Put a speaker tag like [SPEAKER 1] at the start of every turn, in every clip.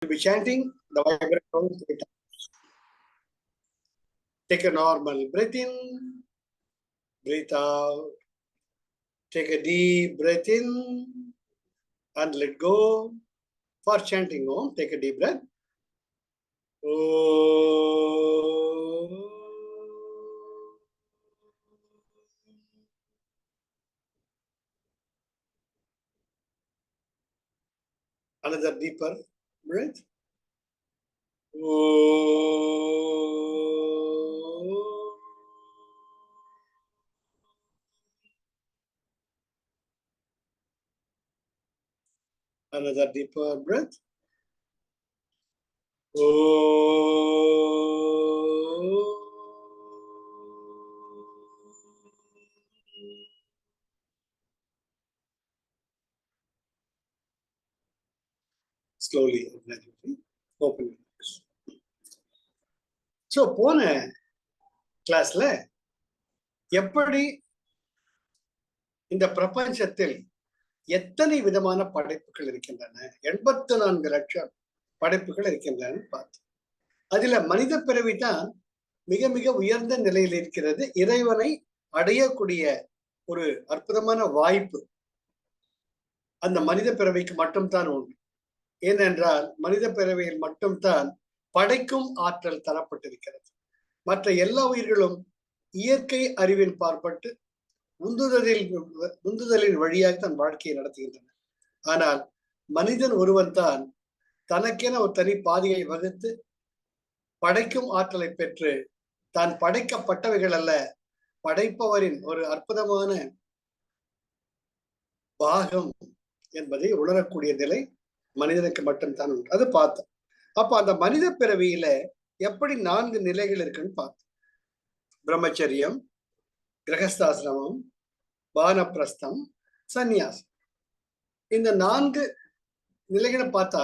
[SPEAKER 1] We'll be chanting the vibrant tones 3 times. Take a normal breath in, breathe out. Take a deep breath in and let go. For chanting Om, take a deep breath. Om. Another deeper breath. Another deeper breath. Slowly and gradually open your eyes. So, போன கிளாஸ்ல எப்படி இந்த பிரபஞ்சத்தில் எத்தனை விதமான படைப்புகள் இருக்கின்றன, 84 லட்சம் படைப்புகள் இருக்கின்றன பார்த்தோம். அதுல மனித பிறவி தான் மிக மிக உயர்ந்த நிலையில் இருக்கிறது. இறைவனை அடையக்கூடிய ஒரு அற்புதமான வாய்ப்பு அந்த மனித பிறவிக்கு மட்டும்தான் உண்டு. ஏனென்றால் மனித பிறவியில் மட்டும்தான் படைக்கும் ஆற்றல் தரப்பட்டிருக்கிறது. மற்ற எல்லா உயிர்களும் இயற்கை அறிவின் பார்ப்பட்டு உந்துதலின் வழியாக தன் வாழ்க்கையை நடத்துகின்றன. ஆனால் மனிதன் ஒருவன் தான் தனக்கென ஒரு தனி பாதையை வகுத்து படைக்கும் ஆற்றலை பெற்று தான் படைக்கப்பட்டவைகள் அல்ல, படைப்பவரின் ஒரு அற்புதமான பாகம் என்பதை உணரக்கூடிய நிலை மனிதனுக்கு மட்டும்தான் உண்டு. அது பார்த்தோம். அப்ப அந்த மனித பிறவியில எப்படி 4 நிலைகள் இருக்குன்னு பார்த்தோம். பிரம்மச்சரியம், கிரகஸ்தாசிரமம், வானப்பிரஸ்தம், சந்நியாசம். இந்த 4 நிலைகளை பார்த்தா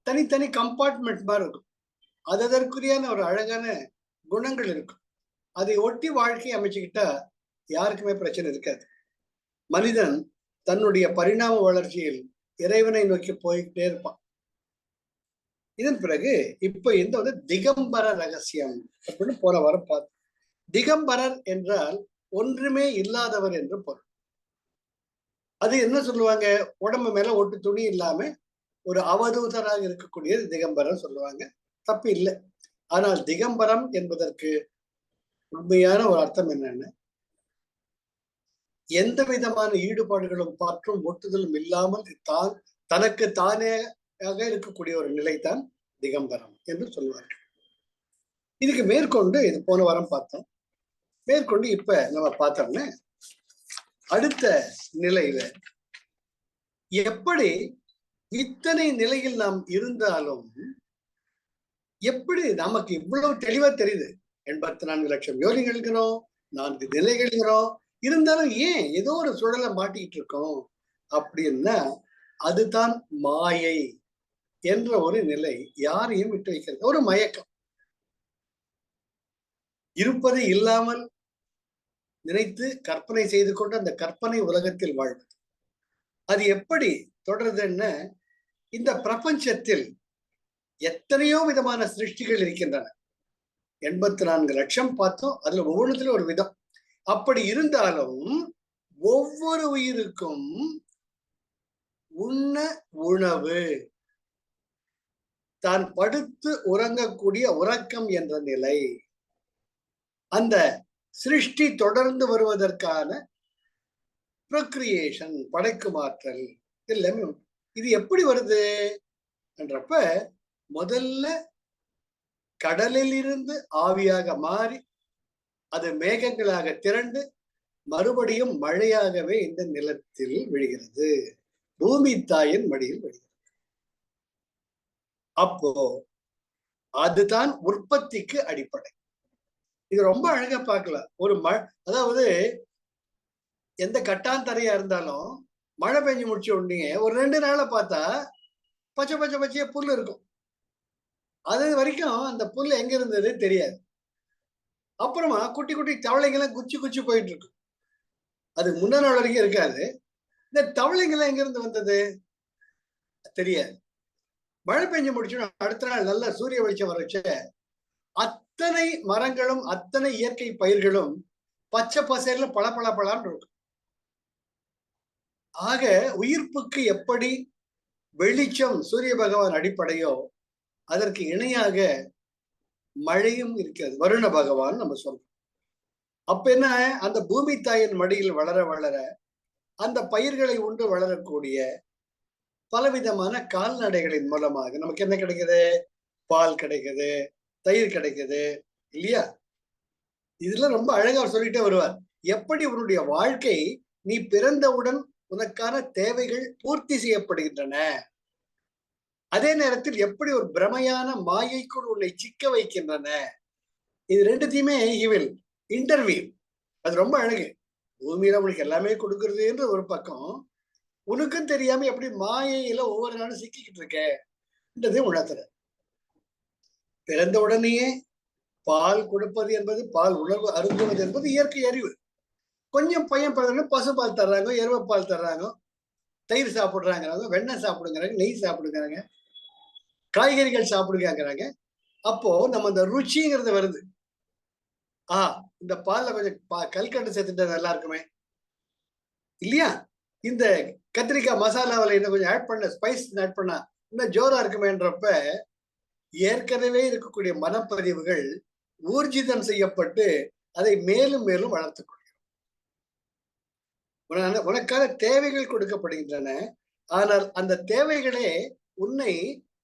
[SPEAKER 1] தனித்தனி கம்பார்ட்மெண்ட் மாதிரி இருக்கும். அதற்குரியான ஒரு அழகான குணங்கள் இருக்கும். அதை ஒட்டி வாழ்க்கையை அமைச்சுக்கிட்டா யாருக்குமே பிரச்சனை இருக்காது. மனிதன் தன்னுடைய பரிணாம வளர்ச்சியில் இறைவனை நோக்கி போய்கிட்டே இருப்பான். இதன் பிறகு இப்ப இந்த வந்து திகம்பர ரகசியம் அப்படின்னு போன வாரம் பார்த்தோம். திகம்பரர் என்றால் ஒன்றுமே இல்லாதவர் என்று பொருள். அது என்ன சொல்லுவாங்க, உடம்பு மேல ஒட்டு துணி இல்லாம ஒரு அவதூதராக இருக்கக்கூடியது திகம்பரர் சொல்லுவாங்க. தப்பு இல்லை. ஆனால் திகம்பரம் என்பதற்கு உண்மையான ஒரு அர்த்தம் என்னன்னு, எந்த விதமான ஈடுபாடுகளும் பற்றும் ஒட்டுதலும் இல்லாமல் தான் தனக்கு தானே இருக்கக்கூடிய ஒரு நிலைதான் திகம்பரம் என்று சொல்வார்கள். இதுக்கு மேற்கொண்டு இது போன வாரம் பார்த்தோம். மேற்கொண்டு இப்ப நம்ம பார்த்தோம்னா அடுத்த நிலையில எப்படி இத்தனை நிலையில் நாம் இருந்தாலும் எப்படி நமக்கு இவ்வளவு தெளிவா தெரியுது. 84 லட்சம் யோனிகள் இருக்கிறோம், 4 நிலைகள் இருக்கிறோம், இருந்தாலும் ஏன் ஏதோ ஒரு சுழலை மாட்டிக்கிட்டு இருக்கோம் அப்படின்னா அதுதான் மாயை என்ற ஒரு நிலை. யாரையும் விட்டு வைக்கிறது ஒரு மயக்கம், இருப்பதை இல்லாமல் நினைத்து கற்பனை செய்து கொண்டு அந்த கற்பனை உலகத்தில் வாழ்வது. அது எப்படி தொடருதுன்னு, இந்த பிரபஞ்சத்தில் எத்தனையோ விதமான சிருஷ்டிகள் இருக்கின்றன. 84 லட்சம் பார்த்தோம். அதுல ஒவ்வொன்றுல ஒரு விதம். அப்படி இருந்தாலும் ஒவ்வொரு உயிருக்கும் உண்ண உணவு, தான் படுத்து உறங்கக்கூடிய உறக்கம் என்ற நிலை, அந்த சிருஷ்டி தொடர்ந்து வருவதற்கான ப்ரொக்ரியேஷன் படைக்கும் ஆற்றல் எல்லாமே. இது எப்படி வருது என்றப்ப முதல்ல கடலில் இருந்து ஆவியாக மாறி அது மேகங்களாக திரண்டு மறுபடியும் மழையாகவே இந்த நிலத்தில் விழுகிறது, பூமி தாயின் மடியில் விழுகிறது. அப்போ அதுதான் உற்பத்திக்கு அடிப்படை. இது ரொம்ப அழகா பார்க்கலாம். ஒரு அதாவது எந்த கட்டாந்தரையா இருந்தாலும் மழை பெஞ்சு முடிச்ச உடனே ஒரு 2 நாளை பார்த்தா பச்சை பச்சை பச்சையா புல் இருக்கும். அது வரைக்கும் அந்த புல் எங்க இருந்தது தெரியாது. அப்புறமா குட்டி குட்டி தவளைங்கெல்லாம் குச்சி குச்சி போயிட்டு இருக்கும். அது முன்ன நாள் வரைக்கும் இருக்காது. இந்த தவளைங்கெல்லாம் எங்க இருந்து வந்தது தெரியாது. மழை பெஞ்சு முடிச்சோம், அடுத்த நாள் நல்ல சூரிய வெளிச்சம் வரச்ச அத்தனை மரங்களும் அத்தனை இயற்கை பயிர்களும் பச்சை பசேர்ல பளபளபளன்னு இருக்கும். ஆக உயிர்ப்புக்கு எப்படி வெளிச்சம் சூரிய பகவான் அடிப்படையோ அதற்கு இணையாக மழையும் இருக்கிறது, வருண பகவான் நம்ம சொல்றோம். அப்ப என்ன, அந்த பூமி தாயின் மடியில் வளர வளர அந்த பயிர்களை உண்டு வளரக்கூடிய பலவிதமான கால்நடைகளின் மூலமாக நமக்கு என்ன கிடைக்குது? பால் கிடைக்குது, தயிர் கிடைக்குது இல்லையா? இதுல ரொம்ப அழகா சொல்லிட்டே வருவார். எப்படி உன்னுடைய வாழ்க்கை நீ பிறந்தவுடன் உனக்கான தேவைகள் பூர்த்தி செய்யப்படுகின்றன, அதே நேரத்தில் எப்படி ஒரு பிரமையான மாயைக்குள் உன்னை சிக்க வைக்கின்றன. இது ரெண்டுத்தையுமே இவில் இன்டர்வியூ. அது ரொம்ப அழகு. பூமியில உனக்கு எல்லாமே கொடுக்கறது என்று ஒரு பக்கம், உனக்கும் தெரியாம எப்படி மாயையில ஒவ்வொரு நாளும் சிக்கிக்கிட்டு இருக்கேன்றதை உணர்த்துற. பிறந்த உடனேயே பால் கொடுப்பது என்பது, பால் உணவு அருந்துவது என்பது இயற்கை அறிவு. கொஞ்சம் பையன் பிறகு பசுபால் தர்றாங்க, எருவப்பால் தர்றாங்க, தயிர் சாப்பிடுறாங்கிறாங்க, வெண்ணெய் சாப்பிடுங்கிறாங்க, நெய் சாப்பிடுங்கிறாங்க, காய்கறிகள் சாப்பிடுங்கிறாங்க. அப்போ நம்ம அந்த ருச்சிங்கிறது வருது. இந்த பால்ல கொஞ்சம் கல்கண்டு சேர்த்துட்டா நல்லா இருக்குமே இல்லையா? இந்த கத்திரிக்காய் மசாலாவில் இன்னும் கொஞ்சம் ஆட் பண்ண, ஸ்பைஸ் ஆட் பண்ணா இன்னும் ஜோரா இருக்குமேன்றப்ப ஏற்கனவே இருக்கக்கூடிய மனப்பதிவுகள் ஊர்ஜிதம் செய்யப்பட்டு அதை மேலும் மேலும் வளர்த்துக் கொள்கிறோம். உனக்கான தேவைகள் கொடுக்கப்படுகின்றன. ஆனால் அந்த தேவைகளே உன்னை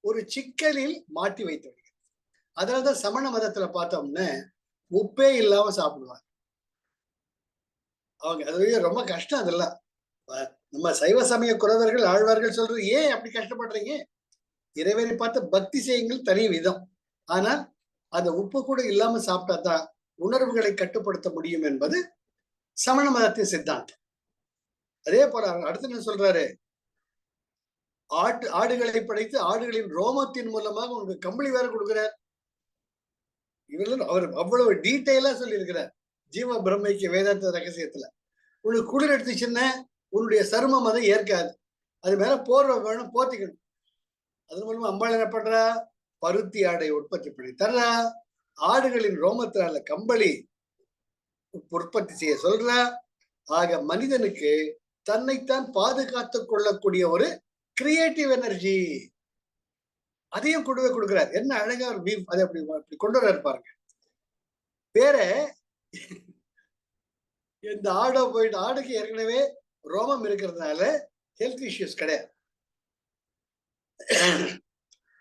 [SPEAKER 1] ஒரு சிக்கலில் மாட்டி வைத்து விடுகிறது. அதனாலதான் சமண மதத்துல பார்த்தோம்னா உப்பே இல்லாம சாப்பிடுவாங்க அவங்க. அது ரொம்ப கஷ்டம். அதெல்லாம் நம்ம சைவ சமய குறவர்கள் ஆழ்வார்கள் சொல்றது, ஏன் அப்படி கஷ்டப்படுறீங்க? இறைவனை பார்த்து பக்தி செய்யுங்கள் தனி விதம். ஆனால் அந்த உப்பு கூட இல்லாம சாப்பிட்டா தான் உணர்வுகளை கட்டுப்படுத்த முடியும் என்பது சமண மதத்தின் சித்தாந்தம். அதே போல அடுத்து என்ன சொல்றாரு, ஆடுகளை படைத்து ஆடுகளின் ரோமத்தின் மூலமாக உனக்கு கம்பளி வேற கொடுக்கிறார். இவர்கள் அவர் அவ்வளவு டீட்டெயிலா சொல்லி இருக்கிறார் ஜீவ பிரம்மைக்கு வேதாந்த ரகசியத்துல. உனக்கு குளிர் எடுத்துச்சுன்னா உன்னுடைய சருமம் அதை ஏற்காது, அது மேல போர்வை வேணும், போத்திக்கணும். அது மூலமா அம்பாள் என்ன பண்றா, பருத்தி ஆடை உற்பத்தி பண்ணி தர்றா, ஆடுகளின் ரோமத்தினால கம்பளி உற்பத்தி செய்ய சொல்றா. ஆக மனிதனுக்கு தன்னைத்தான் பாதுகாத்துக் கொள்ளக்கூடிய ஒரு கிரியேட்டிவ் எனர்ஜி அதையும் கொடுக்கிறார். என்ன அழகா அதை அப்படி கொண்டு வர பாருங்க. வேற இந்த ஆடோ போயிட்டு, ஆடுக்கு ஏற்கனவே ரோமம் இருக்கிறதுனால ஹெல்த் இஷ்யூஸ் கிடையாது.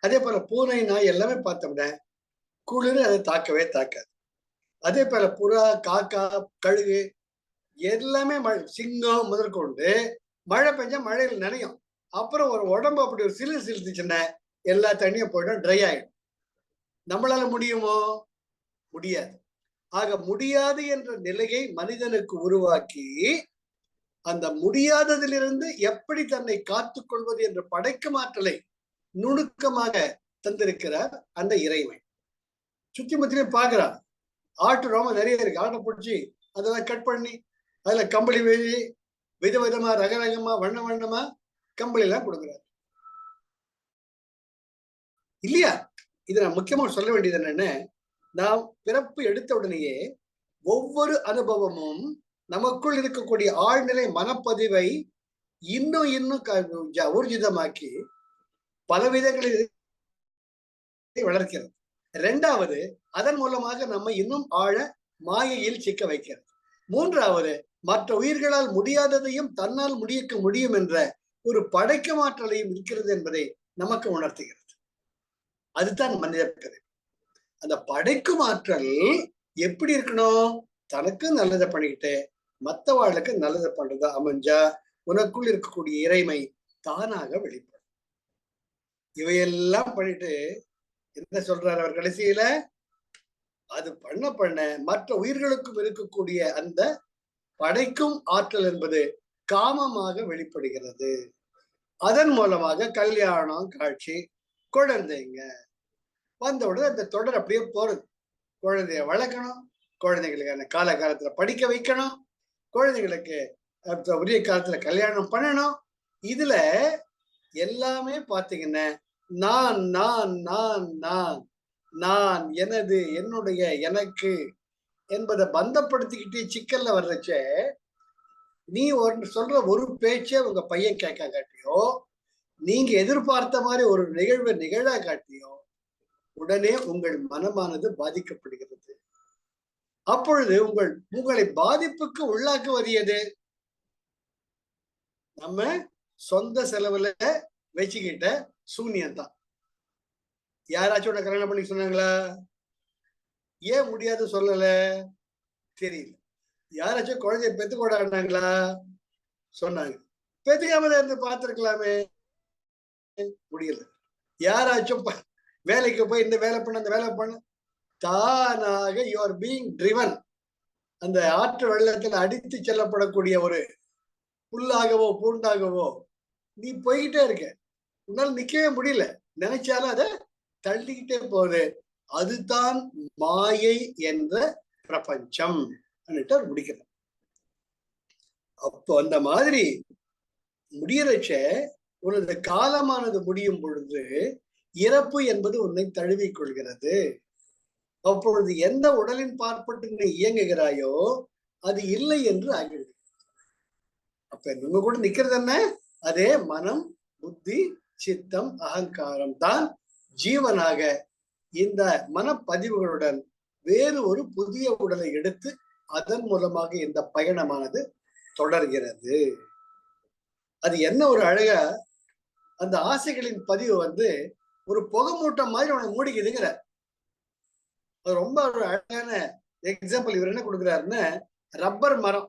[SPEAKER 1] அதே போல பூனை நாய் எல்லாமே பார்த்தோம்னா குளிர் அதை தாக்கவே தாக்காது. அதே போல புறா, காக்கா, கழுகு எல்லாமே சிங்கம் முதற்கொண்டு மழை பெஞ்சா மழையில் நனையும். அப்புறம் ஒரு உடம்பு அப்படி ஒரு சிலு சிலுத்துச்சுன்னா எல்லா தண்ணியும் போயிடும், ட்ரை ஆயிடும். நம்மளால முடியுமோ? முடியாது. ஆக முடியாது என்ற நிலையை மனிதனுக்கு உருவாக்கி அந்த முடியாததிலிருந்து எப்படி தன்னை காத்துக் கொள்வது என்ற படைக்கும் ஆற்றலை நுணுக்கமாக தந்திருக்கிறார் அந்த இறைவன். சுத்தி முத்திலையும் பார்க்கிறார், ஆட்டு ரோமம் நிறைய இருக்கு, ஆட்டை பிடிச்சி அதெல்லாம் கட் பண்ணி அதுல கம்பளி வேலி விதவிதமா ரகரகமா வண்ண வண்ணமா கம்பளி எல்லாம் கொடுக்குறாரு இல்லையா? இதை நான் முக்கியமா சொல்ல வேண்டியது என்னன்னு, நாம் பிறப்பு எடுத்த உடனேயே ஒவ்வொரு அனுபவமும் நமக்குள் இருக்கக்கூடிய ஆழ்நிலை மனப்பதிவை இன்னும் ஊர்ஜிதமாக்கி பல விதங்களில் வளர்க்கிறது. இரண்டாவது, அதன் மூலமாக நம்ம இன்னும் ஆழ மாயையில் சிக்க வைக்கிறது. மூன்றாவது, மற்ற உயிர்களால் முடியாததையும் தன்னால் முடிக்க முடியும் என்ற ஒரு படைக்கும் ஆற்றலையும் இருக்கிறது என்பதை நமக்கு உணர்த்துகிறது. அதுதான் மனித பிறவி. அந்த படைக்கும் ஆற்றல் எப்படி இருக்கணும்? தனக்கு நல்லதை பண்ணிக்கிட்டு மற்றவாளுக்கு நல்லதை பண்றதா அமைஞ்சா உனக்குள் இருக்கக்கூடிய இறைமை தானாக வெளிப்படும். இவையெல்லாம் பண்ணிட்டு என்ன சொல்றாரு அவர் கடைசியில? அது பண்ண பண்ண மற்ற உயிர்களுக்கும் இருக்கக்கூடிய அந்த படைக்கும் ஆற்றல் என்பது காமமாக வெளிப்படுகிறது. அதன் மூலமாக கல்யாணம், காட்சி, குழந்தைங்க வந்தவுடனே அந்த தொடர் அப்படியே போறது. குழந்தைய வளர்க்கணும், குழந்தைகளுக்கான காலகாலத்துல படிக்க வைக்கணும், குழந்தைகளுக்கு உரிய காலத்துல கல்யாணம் பண்ணணும். இதுல எல்லாமே பாத்தீங்கன்னா நான் நான் நான் நான் நான் எனது என்னுடைய எனக்கு என்பதை பந்தப்படுத்திக்கிட்டு சிக்கல்ல வர்றச்ச நீ சொல்ற ஒரு பேச்சே உங்க பையன் கேட்க காட்டியோ, நீங்க எதிர்பார்த்த மாதிரி ஒரு நிகழ்வை நிகழ காட்டியோ உடனே உங்கள் மனமானது பாதிக்கப்படுகிறது. அப்பொழுது உங்களை பாதிப்புக்கு உள்ளாக்குவது எது? நம்ம சொந்த செலவுல வச்சுக்கிட்ட சூன்யம் தான். யாராச்சும் கல்யாணம் பண்ணி சொன்னாங்களா? ஏன் முடியாது சொல்லல? தெரியல. யாராச்சும் குழந்தைய பெத்து கொண்டாடினாங்களா? சொன்னாங்க. பெத்துக்காம இருந்து பார்த்திருக்கலாமே, முடியல. யாராச்சும் வேலைக்கு போய் இந்த வேலை பண்ண அந்த வேலை பண்ண, தானாக யூ ஆர் பீயிங் ட்ரிவன். அந்த ஆற்று வெள்ளத்தில் அடித்து செல்லப்படக்கூடிய ஒரு புல்லாகவோ பூண்டாகவோ நீ போய்கிட்டே இருக்க. உன்னால நிக்கவே முடியல. நினைச்சாலும் அதை தள்ளிக்கிட்டே போகுது. அதுதான் மாயை என்ற பிரபஞ்சம் முடிக்கிறார். அப்போ அந்த மாதிரி முடியறச்ச உனது காலமானது முடியும் பொழுது இறப்பு என்பது உன்னை தழுவிக் கொள்கிறது. அப்பொழுது எந்த உடலின் பார்ப்பட்டு நீ இயங்குகிறாயோ அது இல்லை என்று ஆகிவிடுகிறது. அப்ப நம்ம கூட நிக்கிறது என்ன? அதே மனம், புத்தி, சித்தம், அகங்காரம் தான் ஜீவனாக இந்த மனப்பதிவுகளுடன் வேறு ஒரு புதிய உடலை எடுத்து அதன் மூலமாக இந்த பயணமானது தொடர்கிறது. அது என்ன ஒரு அழகா அந்த ஆசைகளின் பதிவு ஒரு புகை மூட்டம் மாதிரி அவனை மூடிக்குதுங்கிற. அது ரொம்ப ஒரு அழகான எக்ஸாம்பிள். இவர் என்ன கொடுக்குறாருன்னு, ரப்பர் மரம்.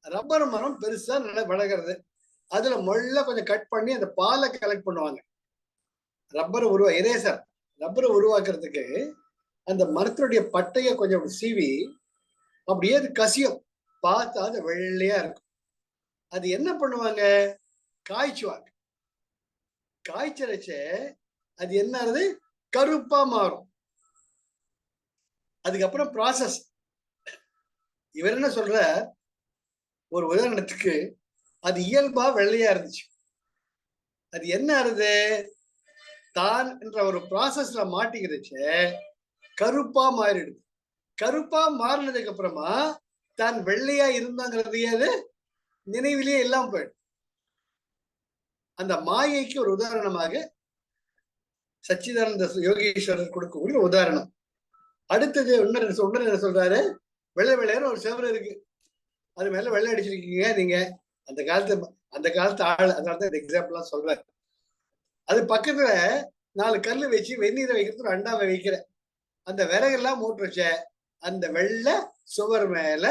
[SPEAKER 1] ரப்பர் மரம் பெருசா நல்லா வளர்கிறது. அதுல மொள்ள கொஞ்சம் கட் பண்ணி அந்த பாலை கலெக்ட் பண்ணுவாங்க. எரேசர் ரப்பரை உருவாக்குறதுக்கு அந்த மரத்தினுடைய பட்டைய கொஞ்சம் சீவி அப்படியே அது கசியும். பார்த்தா அது வெள்ளையா இருக்கும். அது என்ன பண்ணுவாங்க? காய்ச்சுவாங்க. காய்ச்சரைச்ச அது என்ன ஆகுது? கருப்பா மாறும். அதுக்கப்புறம் ப்ராசஸ். இவர் என்ன சொல்ற, ஒரு உதாரணத்துக்கு அது இயல்பா வெள்ளையா இருந்துச்சு. அது என்ன ஆகுது? தான் என்ற ஒரு ப்ராசஸ்ல மாட்டிக்கிடுச்சு, கருப்பா மாறிடுது. கருப்பா மாறினதுக்கு அப்புறமா தான் வெள்ளையா இருந்தாங்கிறதையே அது நினைவிலேயே இல்லாம போயிடும். அந்த மாயைக்கு ஒரு உதாரணமாக சச்சிதானந்த யோகேஸ்வரர் கொடுக்கக்கூடிய உதாரணம். அடுத்தது ஒன்னு என்ன சொல்றாரு? வெள்ளை வெள்ளையான ஒரு செவரு இருக்கு, அது மேல வெள்ளை அடிச்சிருக்கீங்க நீங்க. அந்த காலத்து ஆள், அதனாலதான் இந்த எக்ஸாம்பிள் சொல்றாரு. அது பக்கத்துல 4 கல்லு வச்சு வெந்நீரை வைக்கிறது அண்டாவை வைக்கிற அந்த விறகெல்லாம் மூட்டுருச்ச அந்த வெள்ளை சுவர் மேல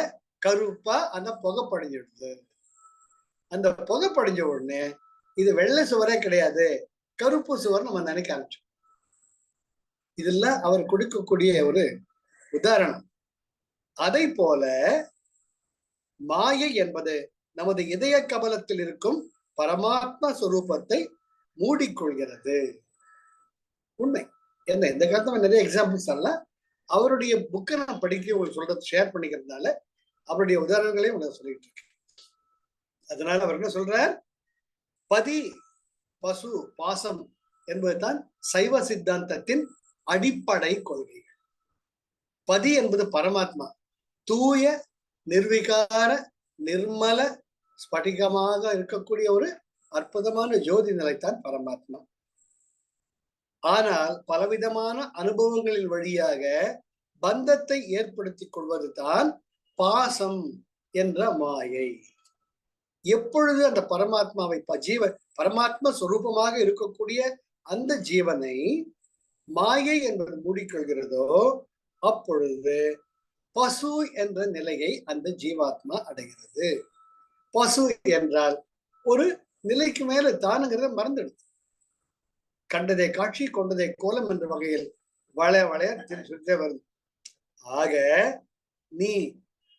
[SPEAKER 1] கருப்பா அந்த புகை படிஞ்சிடுது. அந்த புகை படிஞ்ச உடனே இது வெள்ளை சுவரே கிடையாது, கருப்பு சுவர் நம்ம நினைக்க ஆரம்பிச்சோம். இதெல்லாம் அவர் கொடுக்கக்கூடிய ஒரு உதாரணம். அதை போல மாயை என்பது நமது இதய கபலத்தில் இருக்கும் பரமாத்மா சொரூபத்தை மூடிக்கொள்கிறது. உண்மை என்ன? இந்த காலத்துல நிறைய எக்ஸாம்பிள்ஸ் அல்ல, அவருடைய புக்கை நான் படிக்க உங்களுக்கு சொல்றது ஷேர் பண்ணிக்கிறதுனால அவருடைய உதாரணங்களையும் உங்களுக்கு சொல்லிட்டு இருக்கேன். அதனால அவர் என்ன சொல்றார்? பதி, பசு, பாசம் என்பதுதான் சைவ சித்தாந்தத்தின் அடிப்படை கொள்கைகள். பதி என்பது பரமாத்மா, தூய நிர்விகார நிர்மல ஸ்படிகமாக இருக்கக்கூடிய ஒரு அற்புதமான ஜோதி நிலைத்தான் பரமாத்மா. ஆனால் பலவிதமான அனுபவங்களின் வழியாக பந்தத்தை ஏற்படுத்திக் கொள்வது தான் பாசம் என்ற மாயை. எப்பொழுது அந்த பரமாத்மாவை பரமாத்மா சொரூபமாக இருக்கக்கூடிய அந்த ஜீவனை மாயை என்பது மூடிக்கொள்கிறதோ அப்பொழுது பசு என்ற நிலையை அந்த ஜீவாத்மா அடைகிறது. பசு என்றால் ஒரு நிலைக்கு மேல தானுங்கிறத மறந்துடுது. கண்டதை காட்சி கொண்டதை கோலம் என்ற வகையில் வளைய திருத்தே வருது. ஆக நீ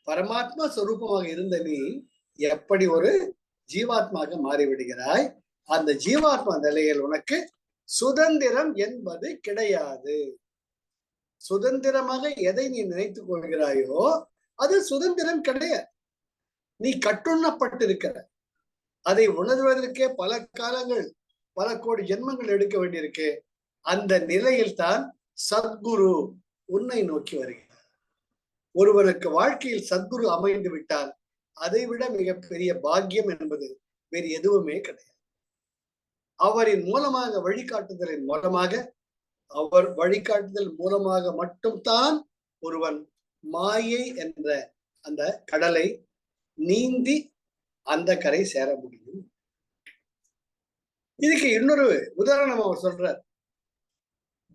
[SPEAKER 1] பரமாத்மா சொரூபமாக இருந்த நீ எப்படி ஒரு ஜீவாத்மாக மாறிவிடுகிறாய். அந்த ஜீவாத்மா நிலையில் உனக்கு சுதந்திரம் என்பது கிடையாது. சுதந்திரமாக எதை நீ நினைத்துக் கொள்கிறாயோ அது சுதந்திரம் கிடையாது. நீ கட்டுண்ணப்பட்டிருக்கிற. அதை உணர்வதற்கே பல காலங்கள் பல கோடி ஜென்மங்கள் எடுக்க வேண்டியிருக்கு. அந்த நிலையில் தான் சத்குரு உன்னை நோக்கி வருகிறார். ஒருவனுக்கு வாழ்க்கையில் சத்குரு அமைந்து விட்டால் அதைவிட மிகப்பெரிய பாக்கியம் என்பது வேறு எதுவுமே கிடையாது. அவரின் மூலமாக வழிகாட்டுதலின் மூலமாக, அவர் வழிகாட்டுதல் மூலமாக மட்டும்தான் ஒருவன் மாயை என்ற அந்த கடலை நீந்தி அந்த கரை சேர முடியும். இதுக்கு இன்னொரு உதாரணம் அவர் சொல்றார்.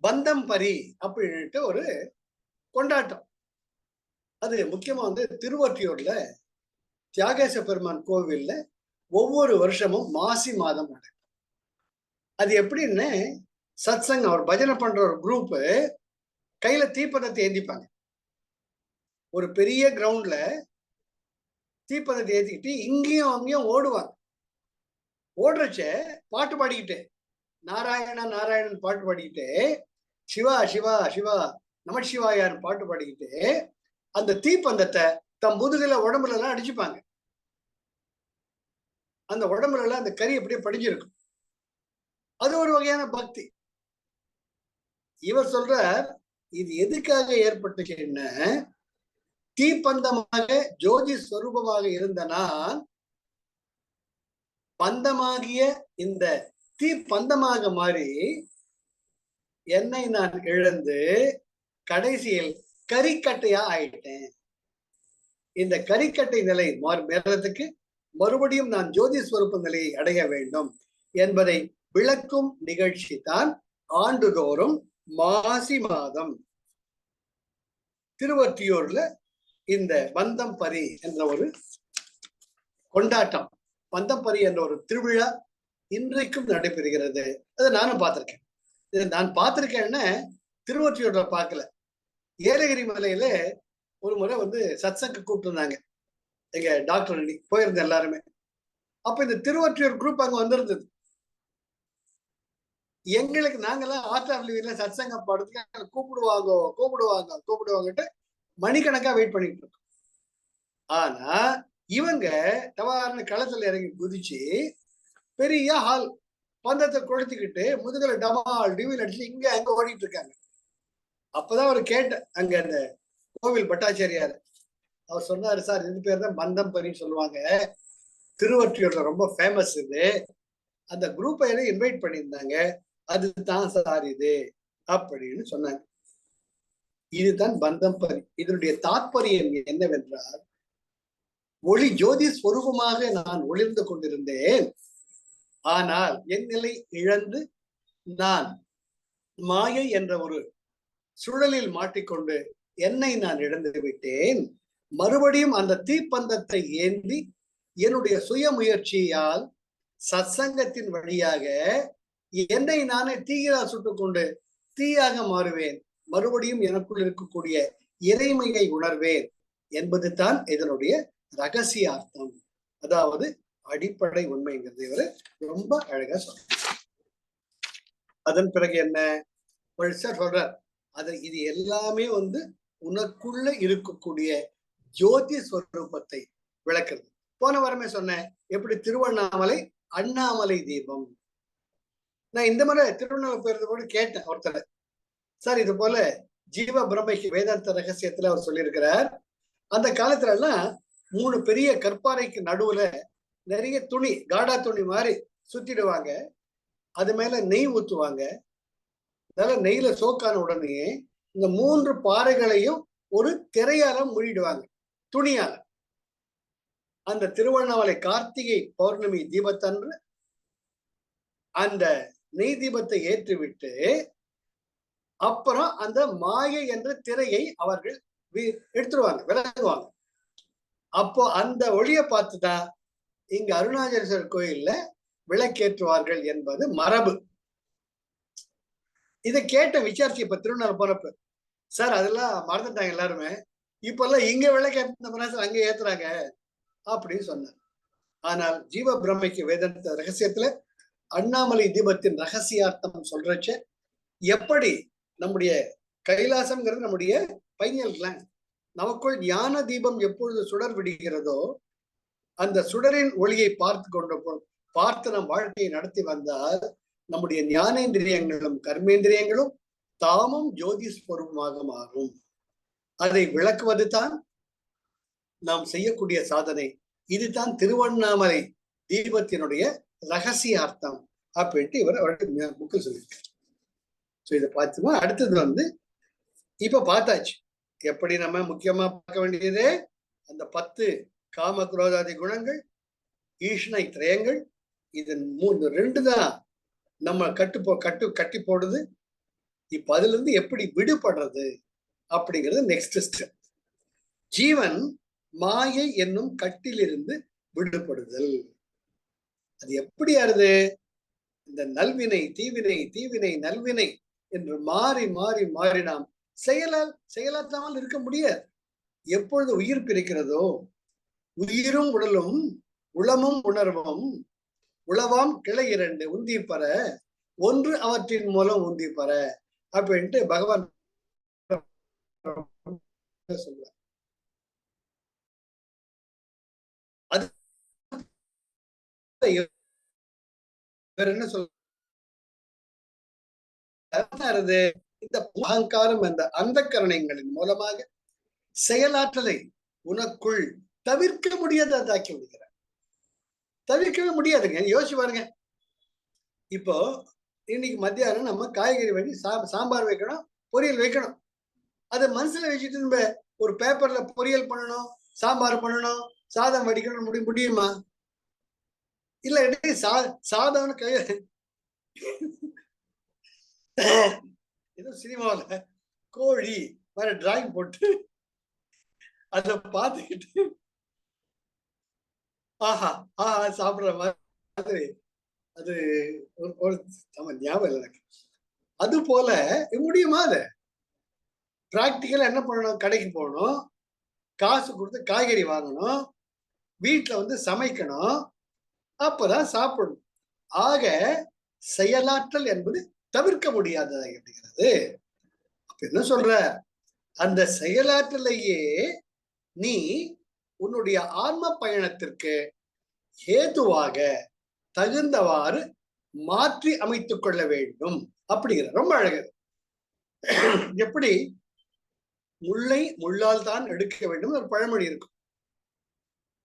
[SPEAKER 1] பந்தம் பரி அப்படின்ட்டு ஒரு கொண்டாட்டம். அது முக்கியமா திருவொற்றியூர்ல தியாகேச பெருமான் கோவில்ல ஒவ்வொரு வருஷமும் மாசி மாதம் நடக்கும். அது எப்படின்னு சத்சங் அவர் பஜனை பண்ற ஒரு குரூப் கையில தீப்பந்தத்தை ஏந்திப்பாங்க. ஒரு பெரிய கிரவுண்ட்ல தீப்பந்தத்தை ஏத்திக்கிட்டு இங்கேயும் அங்கேயும் ஓடுவாங்க. ஓடுறச்ச பாட்டு பாடிக்கிட்டு நாராயணா நாராயணன் பாட்டு பாடிக்கிட்டு சிவா சிவா சிவா நமசிவாயான்னு பாட்டு பாடிக்கிட்டு அந்த தீப்பந்தத்தை தம் முதுகுல உடம்புல எல்லாம் அடிச்சுப்பாங்க. அந்த உடம்புல எல்லாம் அந்த கறி அப்படியே படிஞ்சிருக்கும். அது ஒரு வகையான பக்தி. இவர் சொல்றார், இது எதுக்காக ஏற்பட்டுச்சுன்னா, தீப்பந்தமாக ஜோதி ஸ்வரூபமாக இருந்த நான் பந்தமாகிய இந்த தீப்பந்தமாக மாறி என்னை நான் இழந்து கடைசியில் கரிக்கட்டையா ஆயிட்டேன். இந்த கரிக்கட்டை நிலை மேறதுக்கு மறுபடியும் நான் ஜோதி ஸ்வரூப நிலையை அடைய வேண்டும் என்பதை விளக்கும் நிகழ்ச்சி தான் ஆண்டுதோறும் மாசி மாதம் திருவொற்றியூர்ல இந்த பந்தம் பரி என்ற ஒரு கொண்டாட்டம், பந்தம் பரி என்ற ஒரு திருவிழா இன்றைக்கும் நடைபெறுகிறது. அதை நானும் பார்த்திருக்கேன். இதை நான் பார்த்திருக்கேன்னு திருவொற்றியூர்ல பார்க்கல. ஏலகிரி மலையில ஒரு முறை சத்சங்க கூப்பிட்டு இருந்தாங்க. எங்க டாக்டர் போயிருந்த எல்லாருமே. அப்ப இந்த திருவொற்றியூர் குரூப் அங்க வந்திருந்தது. எங்களுக்கு நாங்கெல்லாம் ஆர்ட் ஆஃப் லிவிங்ல சத்சங்கம் பாடுறதுக்கு கூப்பிடுவாங்கட்டு மணிக்கணக்கா வெயிட் பண்ணிட்டு இருக்கோம். ஆனா இவங்க தவாரண களத்துல இறங்கி குதிச்சு பெரிய ஹால் பந்தத்தை கொளுத்திக்கிட்டு முதுகல டமால் டிவியில் அடிச்சு இங்க அங்க ஓடிட்டு இருக்காங்க. அப்பதான் அவர் கேட்டேன், அங்க அந்த கோவில் பட்டாச்சாரியார் அவர் சொன்னாரு, சார் இது பேர் தான் பந்தம் பரின்னு சொல்லுவாங்க, திருவொற்றியூர்ல ரொம்ப ஃபேமஸ் இது, அந்த குரூப்பை இன்வைட் பண்ணியிருந்தாங்க, அதுதான் சார் இது அப்படின்னு சொன்னாங்க. இதுதான் பந்தம் பரி. இதனுடைய தாற்பயம் என்னவென்றால், ஒளி ஜோதி ஸ்வரூபமாக நான் ஒளிர்ந்து கொண்டிருந்தேன். ஆனால் என் நிலை இழந்து நான் மாயை என்ற ஒரு சுழலில் மாட்டிக்கொண்டு என்னை நான் இழந்து விட்டேன். மறுபடியும் அந்த தீப்பந்தத்தை ஏந்தி என்னுடைய சுய முயற்சியால் சத்சங்கத்தின் வழியாக என்னை நானே தீயினால் சுட்டுக்கொண்டு தீயாக மாறுவேன். மறுபடியும் எனக்குள் இருக்கக்கூடிய இறைமையை உணர்வேன் என்பது தான் இதனுடைய ரகசிய அர்த்தம். அதாவது அடிப்படை உண்மைங்கிறது இவர் ரொம்ப அழகா சொல்றார். அதன் பிறகு என்ன சொல்றார், இது எல்லாமே உனக்குள்ள இருக்கக்கூடிய ஜோதி ஸ்வரூபத்தை விளக்குறது. போன வாரமே சொன்னேன், எப்படி திருவண்ணாமலை அண்ணாமலை தீபம். நான் இந்த மாதிரி திருவண்ணாமலை போயிருந்த கூட கேட்டேன் ஒருத்தர், சார் இது போல ஜீவ பிரம்மைக்கு வேதாந்த ரகசியத்துல அவர் சொல்லியிருக்கிறார், அந்த காலத்துல எல்லாம் 3 பெரிய கற்பாறைக்கு நடுவுல நிறைய துணி, காடா துணி மாதிரி சுத்திடுவாங்க, அது மேல நெய் ஊத்துவாங்க. அதனால நெய்ல சோக்கான உடனே இந்த 3 பாறைகளையும் ஒரு திரையால மூடிடுவாங்க, துணியால. அந்த திருவண்ணாமலை கார்த்திகை பௌர்ணமி தீபத்தன்று அந்த நெய் தீபத்தை ஏற்றிவிட்டு அப்புறம் அந்த மாயை என்ற திரையை அவர்கள் எடுத்துருவாங்க, விலகுவாங்க. அப்போ அந்த ஒளியை பார்த்துதான் இங்க அருணாச்சலேஸ்வரர் கோயில்ல விளக்கேற்றுவார்கள் என்பது மரபு. இதை கேட்ட விசாரிச்சு இப்ப திருவண்ணாமலை போறப்ப, சார் அதெல்லாம் மறந்துட்டாங்க எல்லாருமே, இப்பெல்லாம் இங்க விளக்கேற்ற அங்க ஏத்துறாங்க அப்படின்னு சொன்னார். ஆனால் ஜீவ பிரம்மைக்கு வேதாந்த ரகசியத்துல அண்ணாமலை தீபத்தின் ரகசியார்த்தம் சொல்றச்ச, எப்படி நம்முடைய கைலாசம்ங்கிறது நம்முடைய பைனியல் கிளாண்ட், நமக்குள் ஞான தீபம் எப்பொழுது சுடர் விடுகிறதோ அந்த சுடரின் ஒளியை பார்த்து நம் வாழ்க்கையை நடத்தி வந்தால் நம்முடைய ஞானேந்திரியங்களும் கர்மேந்திரியங்களும் தாமும் ஜோதி ஸ்வரூபமாக மாறும். அதை விளக்குவது தான் நாம் செய்யக்கூடிய சாதனை. இதுதான் திருவண்ணாமலை தீபத்தினுடைய ரகசிய அர்த்தம் அப்படின்ட்டு இவர் அவருடைய புக்கு சொல்லியிருக்காரு. ஸோ இதை பார்த்தோமா. அடுத்தது இப்ப பார்த்தாச்சு எப்படி நம்ம முக்கியமா பார்க்க வேண்டியது அந்த 10 காம குரோதாதி குணங்கள், ஈஷ்ணை திரயங்கள். இதன் 2 தான் நம்ம கட்டி போடுது. இப்ப அதுல இருந்து எப்படி விடுபடுறது அப்படிங்கிறது நெக்ஸ்ட் ஸ்டெப். ஜீவன் மாயை என்னும் கட்டிலிருந்து விடுபடுதல். அது எப்படி ஆறுது? இந்த நல்வினை தீவினை, தீவினை நல்வினை என்று மாறி மாறி மாறி நாம் செயலாற்றாமல் இருக்க முடியாது. எப்பொழுது உயிர் பிரிக்கிறதோ, உயிரும் உடலும் உளமும் உணர்வும் உளவாம் கிளை 2 உந்தி பெற, ஒன்று அவற்றின் மூலம் உந்தி பெற அப்படின்ட்டு பகவான் சொல்றார். அது என்ன சொல்றது? இந்த அகங்காரம் என்ற அந்த கரணங்களின் மூலமாக செயலாற்றலை உனக்குள் தவிர்க்க முடியாததாக்கி விடுகிறார். தவிர்க்கவே முடியாதுங்க. யோசிச்சு பாருங்க. இப்போ இன்னைக்கு மத்தியானம் நம்ம காய்கறி வேண்டி சாம்பார் வைக்கணும், பொரியல் வைக்கணும். அதை மனசுல வச்சுட்டு நம்ம ஒரு பேப்பர்ல பொரியல் பண்ணணும், சாம்பார் பண்ணணும், சாதம் வடிக்கணும் முடியுமா? இல்ல சாதம்னு ஏதோ சினிமாவில் கோழி வேற டிராயிங் போட்டு அதை பார்த்துக்கிட்டு ஆஹா ஆஹா சாப்பிடுற மாதிரி அது ஒரு ஞாபகம் இல்லை எனக்கு. அது போல முடியுமா? அது பிராக்டிக்கலா என்ன பண்ணணும்? கடைக்கு போகணும், காசு கொடுத்து காய்கறி வாங்கணும், வீட்டுல சமைக்கணும், அப்பதான் சாப்பிடணும். ஆக செயலாற்றல் என்பது தவிர்க்க முடியாததாக அப்படிங்கிறது. அப்ப என்ன சொல்ற? அந்த செயலாற்றலையே நீ உன்னுடைய ஆன்ம பயணத்திற்கு ஏதுவாக தகுந்தவாறு மாற்றி அமைத்துக் கொள்ள வேண்டும் அப்படிங்கிற. ரொம்ப அழகு. எப்படி முல்லை முள்ளால் தான் எடுக்க வேண்டும் ஒரு பழமொழி இருக்கும்.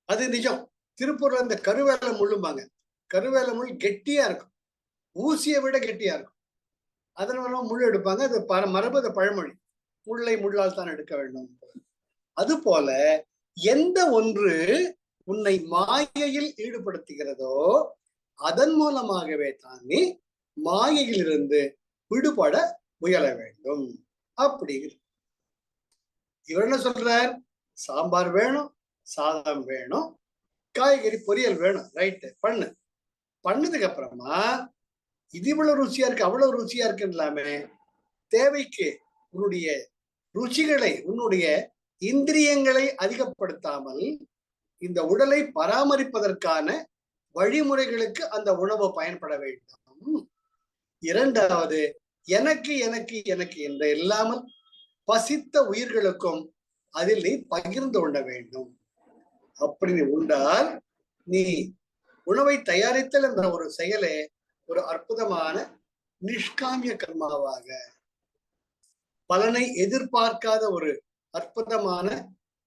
[SPEAKER 1] அது நிஜம். திருப்பூர்ல இந்த கருவேல முள்ளும்பாங்க. கருவேல முள் கெட்டியா இருக்கும், ஊசியை விட கெட்டியா இருக்கும். அதனால முள் எடுப்பாங்க. அது மரபு, அது பழமொழி. முல்லை முள்ளால் தான் எடுக்க வேண்டும். அது போல எந்த ஒன்று உன்னை மாயையில் ஈடுபடுத்துகிறதோ அதன் மூலமாகவே தானே மாயையிலிருந்து விடுபட முயல வேண்டும் அப்படிங்கிறது. இவர் என்ன சொல்றார்? சாம்பார் வேணும், சாதம் வேணும், காய்கறி பொரியல் வேணும், ரைட்டு பண்ணதுக்கு அப்புறமா இது இவ்வளவு ருசியா இருக்கு, அவ்வளவு ருசியா இருக்கு இல்லாம தேவைக்கு உன்னுடைய ருச்சிகளை, உன்னுடைய இந்திரியங்களை அதிகப்படுத்தாமல் இந்த உடலை பராமரிப்பதற்கான வழிமுறைகளுக்கு அந்த உணவு பயன்பட வேண்டும். இரண்டாவது, எனக்கு எனக்கு எனக்கு என்று இல்லாமல் பசித்த உயிர்களுக்கும் அதில் நீ பகிர்ந்து கொள்ள வேண்டும். அப்படி நீ உண்டால் நீ உணவை தயாரித்தல் என்ற ஒரு செயலே ஒரு அற்புதமான நிஷ்காமிய கர்மாவாக, பலனை எதிர்பார்க்காத ஒரு அற்புதமான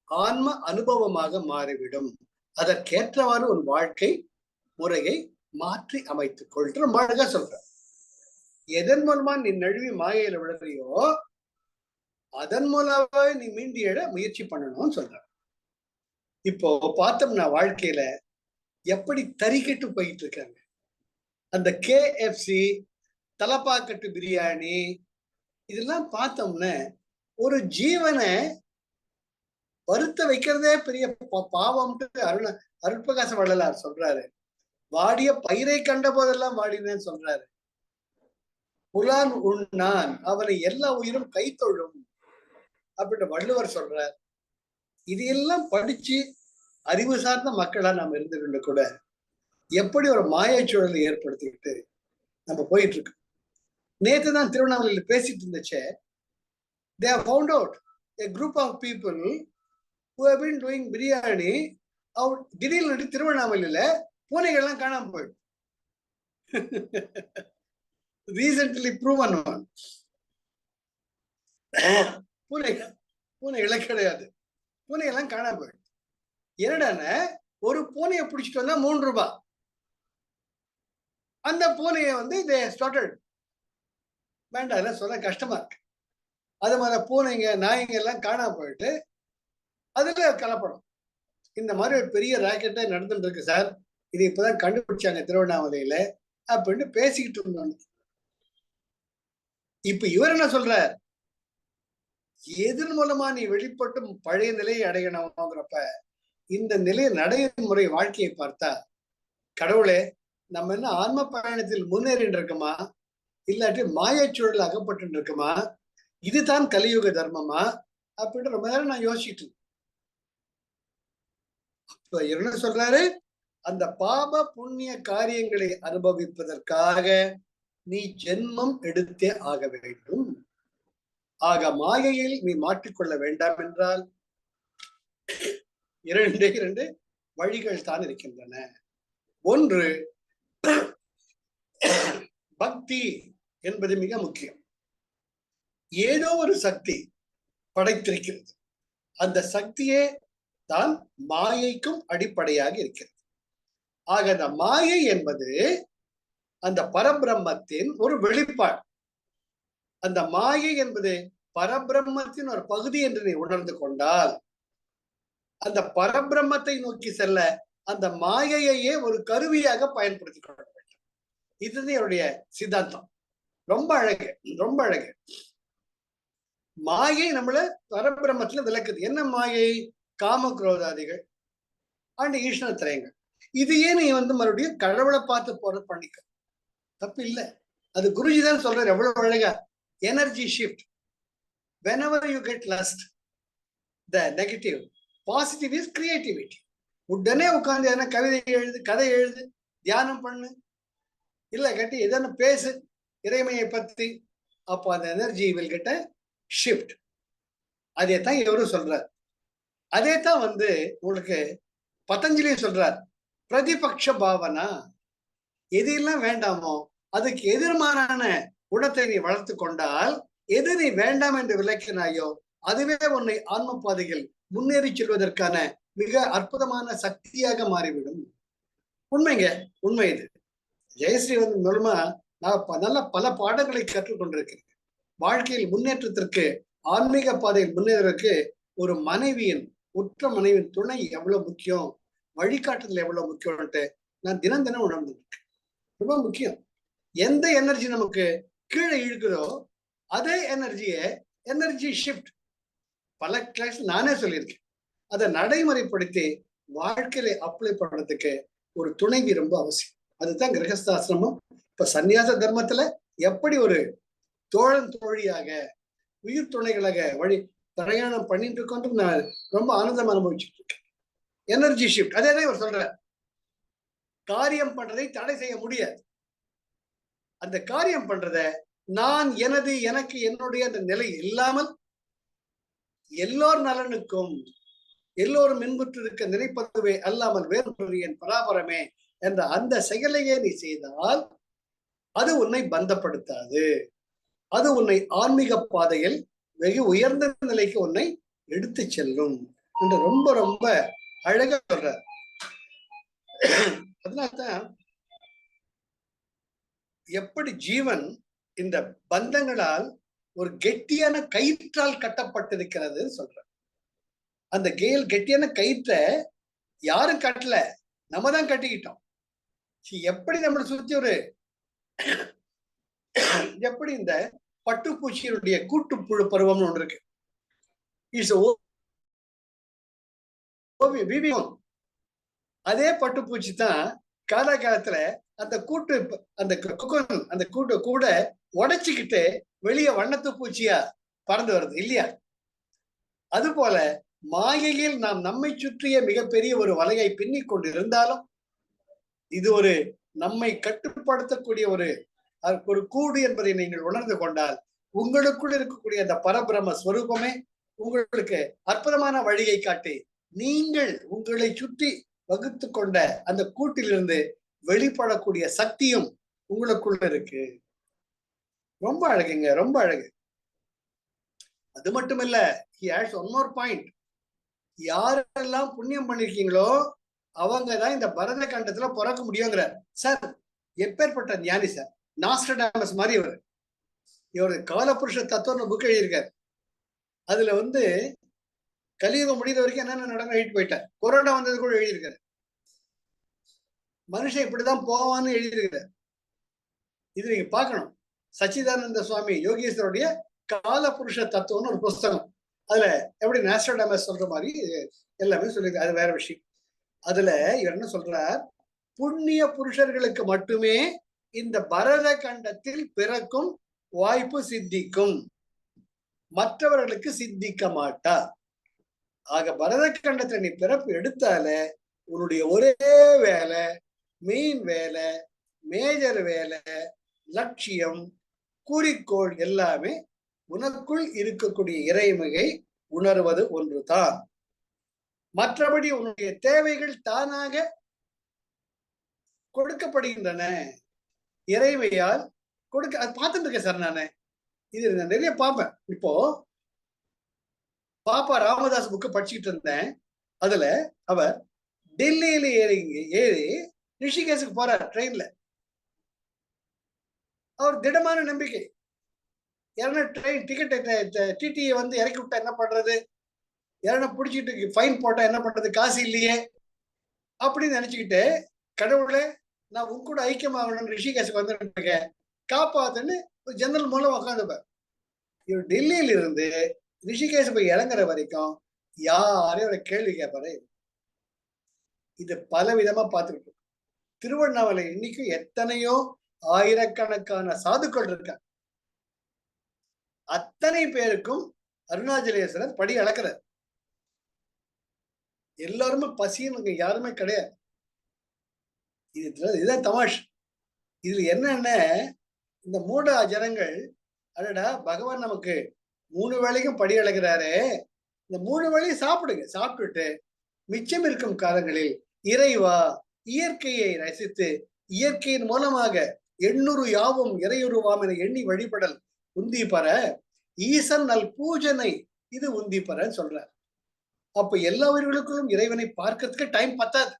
[SPEAKER 1] ஆன்ம அனுபவமாக மாறிவிடும். அதற்கேற்றவாறு உன் வாழ்க்கை முறையை மாற்றி அமைத்துக் கொள்ற. ரொம்ப அழகா சொல்ற. எதன் மூலமா நீ நழுவி மாயையில விழுறியோ அதன் மூலமாவே நீ மீண்டு எழ முயற்சி பண்ணணும்னு சொல்ற. இப்போ பார்த்தோம்னா வாழ்க்கையில எப்படி தறிக்கெட்டு போயிட்டு இருக்காங்க. அந்த KFC, தலப்பாக்கட்டு பிரியாணி இதெல்லாம் பார்த்தோம்னா ஒரு ஜீவனை வருத்த வைக்கிறதே பெரிய பாவம்ட்டு அருட்பிரகாச வள்ளலார் சொல்றாரு. வாடிய பயிரை கண்ட போதெல்லாம் வாடினேன்னு சொல்றாரு. புலான் உண்ணான் அவனை எல்லா உயிரும் கைத்தொழும் அப்படின்னு வள்ளுவர் சொல்றார். இது எல்லாம் படிச்சு அறிவு சார்ந்த மக்களா நாம் இருந்து கொண்டு கூட எப்படி ஒரு மாயச்சூழலை ஏற்படுத்திக்கிட்டு நம்ம போயிட்டு இருக்கோம். நேற்று தான் திருவண்ணாமலையில் பேசிட்டு இருந்துச்சே, they have found out a group of people who have been doing biryani out. திடீர்னு திருவண்ணாமலையில பூனைகள்லாம் காணாம போயிடும். Recently proven one. பூனை பூனைகளே கிடையாது, பூனையெல்லாம் காணாம போயிடுது. என்னடான ஒரு பூனையை பிடிச்சிட்டு வந்தா 3 ரூபாய். அந்த பூனையை வந்து வேண்டாம், அதெல்லாம் சொல்ல கஷ்டமா இருக்கு. அது மாதிரி பூனைங்க நாய்ங்க எல்லாம் காணாம போயிட்டு அதுல கலப்படம். இந்த மாதிரி ஒரு பெரிய ராக்கெட்டே நடந்துட்டு இருக்கு சார், இது இப்பதான் கண்டுபிடிச்சாங்க திருவண்ணாமலையில அப்படின்னு பேசிக்கிட்டு இருந்தோம். இப்ப இவர் என்ன சொல்றார், எதன் மூலமா நீ வெளிப்பட்டு பழைய நிலையை அடையணும்ங்கிறப்ப இந்த நிலை நடைமுறை வாழ்க்கையை பார்த்தா, கடவுளே நம்ம என்ன ஆன்ம பயணத்தில் முன்னேறிட்டு இருக்கோமா, இல்லாட்டி மாயச்சூழல் அகப்பட்டு இருக்குமா, இதுதான் கலியுக தர்மமா அப்படின்னு ரொம்ப நேரம் நான் யோசிச்சுட்டு. அப்ப என்ன சொல்றாரு, அந்த பாப புண்ணிய காரியங்களை அனுபவிப்பதற்காக நீ ஜென்மம் எடுத்தே ஆக வேண்டும். ஆக மாயையில் நீ மாற்றிக்கொள்ள வேண்டாம் என்றால் இரண்டு வழிகள் தான் இருக்கின்றன. ஒன்று, பக்தி என்பது மிக முக்கியம். ஏதோ ஒரு சக்தி படைத்திருக்கிறது, அந்த சக்தியே தான் மாயைக்கும் அடிப்படையாக இருக்கிறது. ஆக அந்த மாயை என்பது அந்த பரபிரம்மத்தின் ஒரு வெளிப்பாடு. அந்த மாயை என்பது பரபிரம்மத்தின் ஒரு பகுதி என்று நீ உணர்ந்து கொண்டால், அந்த பரபிரம்மத்தை நோக்கி செல்ல அந்த மாயையே ஒரு கருவியாக பயன்படுத்திக் கொள்ள வேண்டும். இதுதான் என்னுடைய சித்தாந்தம். ரொம்ப அழகு, ரொம்ப அழகு. மாயை நம்மள பரபிரம்மத்துல விளக்குது. என்ன மாயை? காம குரோதாதிகள் அண்ட் ஈஸ்வர திரயங்கள். இதையே நீ வந்து மறுபடியும் கடவுளை பார்த்து போற பண்ணிக்க, தப்பு இல்லை. அது குருஜி தான் சொல்றாரு எவ்வளவு அழகா. Energy shift. whenever you get lust, the negative, positive is creativity. உடனே உட்கார்ந்து எதனா கவிதை எழுது, கதை எழுது, தியானம் பண்ணு, இல்ல கட்டி எதனா பேசு இறைமையை பத்தி. அப்போ அந்த energy will get a shift. அதே தான் இவரும் சொல்றார். அதே தான் வந்து உங்களுக்கு பதஞ்சலி சொல்றார், பிரதிபக்ஷ பாவனா. எதெல்லாம் வேண்டாமோ அதுக்கு எதிர்மாறான குணத்தை நீ வளர்த்து கொண்டால், எது நீ வேண்டாம் என்று விளக்கினாயோ அதுவே உன்னை ஆன்ம பாதையில் முன்னேறி செல்வதற்கான மிக அற்புதமான சக்தியாக மாறிவிடும். உண்மைங்க, உண்மை இது. ஜெயஸ்ரீ வந்து மூலமா நான் நல்ல பல பாடங்களை கற்றுக்கொண்டிருக்கிறேன். வாழ்க்கையில் முன்னேற்றத்திற்கு, ஆன்மீக பாதையில் முன்னேறதுக்கு ஒரு மனைவியின், உற்ற மனைவியின் துணை எவ்வளவு முக்கியம், வழிகாட்டுதல் எவ்வளவு முக்கியம்ட்டு நான் தினம் தினம் உணர்ந்துருக்கேன். ரொம்ப முக்கியம். எந்த எனர்ஜி நமக்கு கீழே இழுக்குதோ அதே எனர்ஜி ஷிஃப்ட் பல கிளாஸ் நானே சொல்லியிருக்கேன். அதை நடைமுறைப்படுத்தி வாழ்க்கையில அப்ளை பண்றதுக்கு ஒரு துணைவி ரொம்ப அவசியம். அதுதான் கிரகஸ்தாசிரமம். இப்ப சன்னியாச தர்மத்துல எப்படி ஒரு தோழன் தோழியாக, உயிர் துணைகளாக வழி பிரயாணம் பண்ணிட்டு இருக்கோம், நான் ரொம்ப ஆனந்தம் அனுபவிச்சுட்டு இருக்கேன். Energy shift. அதே தான் இவர் சொல்ற, காரியம் பண்றதை தடை செய்ய முடியாது. அந்த காரியம் பண்றத நான், எனது, எனக்கு, என்னுடைய அந்த நிலை இல்லாமல் எல்லோர் நலனுக்கும் எல்லோரும் மின்புற்றிருக்க நினைப்பதுவே அல்லாமல் வேறு என் பராபரமே என்ற அந்த செயலையே நீ செய்தால் அது உன்னை பந்தப்படுத்தாது. அது உன்னை ஆன்மீக பாதையில் வெகு உயர்ந்த நிலைக்கு உன்னை எடுத்து செல்லும் என்று ரொம்ப ரொம்ப அழகா சொல்ற. அதனால்தான் எப்படி ஜீவன் இந்த பந்தங்களால் ஒரு கெட்டியான கயிற்றால் கட்டப்பட்டிருக்கிறது சொல்ற. அந்த கெட்டியான கயிற்றை யாரும் கட்டல, நம்ம தான் கட்டிக்கிட்டோம். எப்படி நம்மளை சுத்தி ஒரு எப்படி இந்த பட்டுப்பூச்சியினுடைய கூட்டுப்புழு பருவம்னு ஒன்று இருக்கு. அதே பட்டுப்பூச்சி தான் காலகாலத்துல அந்த கூட்டு அந்த கூட்டு கூட உடைச்சுக்கிட்டு வெளியே வண்ணத்து பூச்சியா பறந்து வருது இல்லையா? அது போல மாயையில் நாம் நம்மை சுற்றிய மிகப்பெரிய ஒரு வலையை பின்னிக் கொண்டு இருந்தாலும் இது ஒரு நம்மை கட்டுப்படுத்தக்கூடிய ஒரு கூடு என்பதை நீங்கள் உணர்ந்து கொண்டால் உங்களுக்குள் இருக்கக்கூடிய அந்த பரபிரம ஸ்வரூபமே உங்களுக்கு அற்புதமான வழியை காட்டி நீங்கள் உங்களை சுற்றி வகுத்து கொண்ட அந்த கூட்டிலிருந்து வெளிப்படக்கூடிய சக்தியும் உங்களுக்குள்ள இருக்கு. ரொம்ப அழகுங்க, ரொம்ப அழகு. அது மட்டும் இல்ல, he adds one more point. யாரெல்லாம் புண்ணியம் பண்ணிருக்கீங்களோ அவங்கதான் இந்த பரத கண்டத்துல பிறக்க முடியுங்கிறார். சார் எப்பேற்பட்ட ஞானி சார், நாஸ்ட்ரடாமஸ் மாதிரி இவரு காலபுருஷ தத்துவம்னு புக் எழுதியிருக்காரு. அதுல கலியுகம் முடிந்த வரைக்கும் என்னென்ன நடக்கும் எழுதி போயிட்டார். கொரோனா வந்தது கூட எழுதியிருக்காரு. மனுஷன் இப்படிதான் போவான்னு எழுதியிருக்காரு. இது நீங்க பார்க்கணும். சச்சிதானந்த சுவாமி யோகேஸ்வருடைய காலபுருஷ தத்துவம்னு ஒரு புஸ்தகம். அதுல எப்படி நாஸ்ட்ரடாமஸ் சொல்ற மாதிரி எல்லாமே சொல்லியிருக்கு. அது வேற விஷயம். அதுல இவர் என்ன சொல்றார், புண்ணிய புருஷர்களுக்கு மட்டுமே இந்த பரத கண்டத்தில் பிறக்கும் வாய்ப்பு சித்திக்கும், மற்றவர்களுக்கு சித்திக்க மாட்டா. ஆக பரத கண்டத்துல நீ பிறப்பு எடுத்தால உன்னுடைய ஒரே வேலை, மெயின் வேலை, மேஜர் வேலை, லட்சியம், குறிக்கோள் எல்லாமே உனக்குள் இருக்கக்கூடிய இறைமிகை உணர்வது ஒன்றுதான். மற்றபடி உன்னுடைய தேவைகள் தானாக கொடுக்கப்படுகின்றன, இறைமையால் கொடுக்க. அது பார்த்துட்டு இருக்கேன் சார் நானு. இது நான் நிறைய பார்ப்பேன். இப்போ பாப்பா ராமதாஸ் புக்கு படிச்சுக்கிட்டு இருந்தேன். அதுல அவர் டெல்லியில ஏறி ரிஷிகேஷுக்கு போறார் ட்ரெயின்ல. அவர் திடமான நம்பிக்கை. யாருன்னா ட்ரெயின் டிக்கெட் டிடியை இறக்கி விட்டா என்ன பண்றது, யாரா பிடிச்சிட்டு ஃபைன் போட்டா என்ன பண்றது, காசு இல்லையே அப்படின்னு நினைச்சுக்கிட்டு, கடவுளே நான் உன் கூட ஐக்கியமாகணும்னு ரிஷிகேஷுக்கு வந்துட்டு இருக்கேன், காப்பாத்துன்னு ஜன்னல் மூலம் உட்காந்துப்பார். இவர் டெல்லியில இருந்து ரிஷிகேஷ் போய் இறங்குற வரைக்கும் யாரையும் ஒரு கேள்வி கேட்பாரு. இது பல விதமா பார்த்துக்கிட்டு. திருவண்ணாமலை இன்னைக்கும் எத்தனையோ ஆயிரக்கணக்கான சாதுக்கள் இருக்காங்க. அத்தனை பேருக்கும் அருணாச்சலேஸ்வரர் படி அளக்கிறார். எல்லாருமே பசின்னு யாருமே கிடையாது. இதுதான் தமாஷ். இதுல என்னென்ன, இந்த மூட ஜனங்கள் அடடா பகவான் நமக்கு 3 வேளைக்கும் படி அளக்கிறாரு, இந்த 3 வேளையும் சாப்பிடுங்க, சாப்பிட்டுட்டு மிச்சம் இருக்கும் காலங்களில் இறைவா இயற்கையை ரசித்து இயற்கையின் மூலமாக 800 யாவும் இறையுருவாம் என எண்ணி வழிபடல் உந்தி பெற ஈசன் நல் பூஜனை இது உந்தி பெறன்னு சொல்றார். அப்ப எல்லா உயிர்களுக்கும் இறைவனை பார்க்கறதுக்கு டைம் பத்தாது.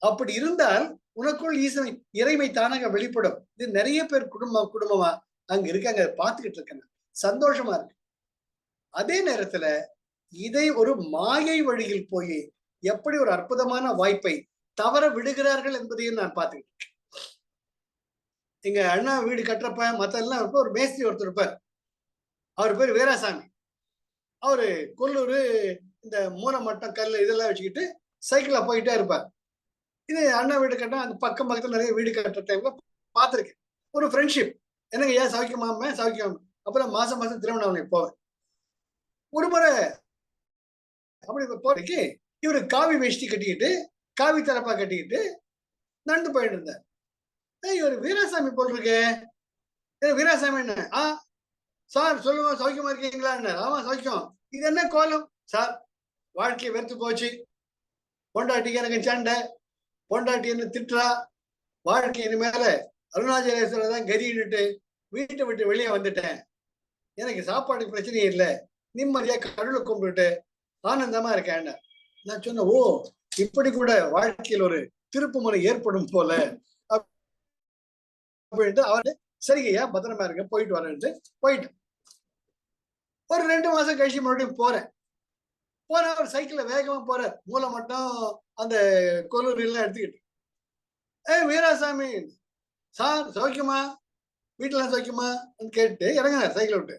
[SPEAKER 1] அப்படி இருந்தால் உனக்குள் ஈசனை இறைமை தானாக வெளிப்படும். இது நிறைய பேர் குடும்பமா அங்க இருக்காங்க, பார்த்துக்கிட்டு இருக்காங்க, சந்தோஷமா இருக்கு. அதே நேரத்துல இதை ஒரு மாயை வழியில் போய் எப்படி ஒரு அற்புதமான வாய்ப்பை தவற விடுகிறார்கள் என்பதையும் நான் பார்த்துக்கிட்டு இருக்கேன். எங்க அண்ணா வீடு கட்டுறப்ப மத்தெல்லாம் இருப்ப ஒரு மேஸ்திரி ஒருத்தர் இருப்பார். அவர் பேர் வீராசாமி. அவரு கொல்லூர் இந்த மூலமட்டம் கல் இதெல்லாம் வச்சுக்கிட்டு சைக்கிள்ல போயிட்டே இருப்பார். இது அண்ணா வீடு கட்ட அந்த பக்கம் பக்கத்துல நிறைய வீடு கட்டுற டைம்ல பார்த்துருக்கேன். ஒரு ஃப்ரெண்ட்ஷிப். எனக்கு ஏன் சௌக்கியமாம சௌக்கியம். அப்புறம் மாசம் மாசம் திருவண்ணாமலை போவேன். ஒரு முறை அப்படி போறதுக்கு இவரு காவி வேஷ்டி கட்டிக்கிட்டு காவி தலப்பா கட்டிக்கிட்டு நடந்து போயிட்டு இருந்தார். இவர் வீராசாமி போல் இருக்கு. வீராசாமி என்ன சார் சொல்லுங்க, சௌக்கியமா இருக்கீங்களா? ஆமா சௌக்கியம். இது என்ன கோலம் சார்? வாழ்க்கையை வெறுத்து போச்சு, பொண்டாட்டிக்கு எனக்கு சண்டை, பொண்டாட்டி என்ன திட்டுறா, வாழ்க்கை இனிமேல அருணாச்சலேஸ்வரர் தான் கதின்னுட்டு வீட்டை விட்டு வெளியே வந்துட்டேன். எனக்கு சாப்பாடு பிரச்சனையே இல்லை, நிம்மதியா கடவுளை கும்பிட்டுட்டு ஆனந்தமா இருக்கேன். நான் சொன்னேன், ஓ இப்படி கூட வாழ்க்கையில் ஒரு திருப்பு முறை ஏற்படும் போல அப்படின்ட்டு அவரு சரிங்கய்யா பத்திரமா இருக்க போயிட்டு வரேன்ட்டு போயிட்டு ஒரு 2 மாசம் கழிச்சு மறுபடியும் போறேன். அவர் சைக்கிள்ல வேகமா போறார். மூளை மட்டும் அந்த கொல்லூர் எல்லாம் எடுத்துக்கிட்டு. வீராசாமி சார் சௌக்கியமா, வீட்டுல சௌக்கியமா கேட்டு இறங்கினார் சைக்கிள் விட்டு.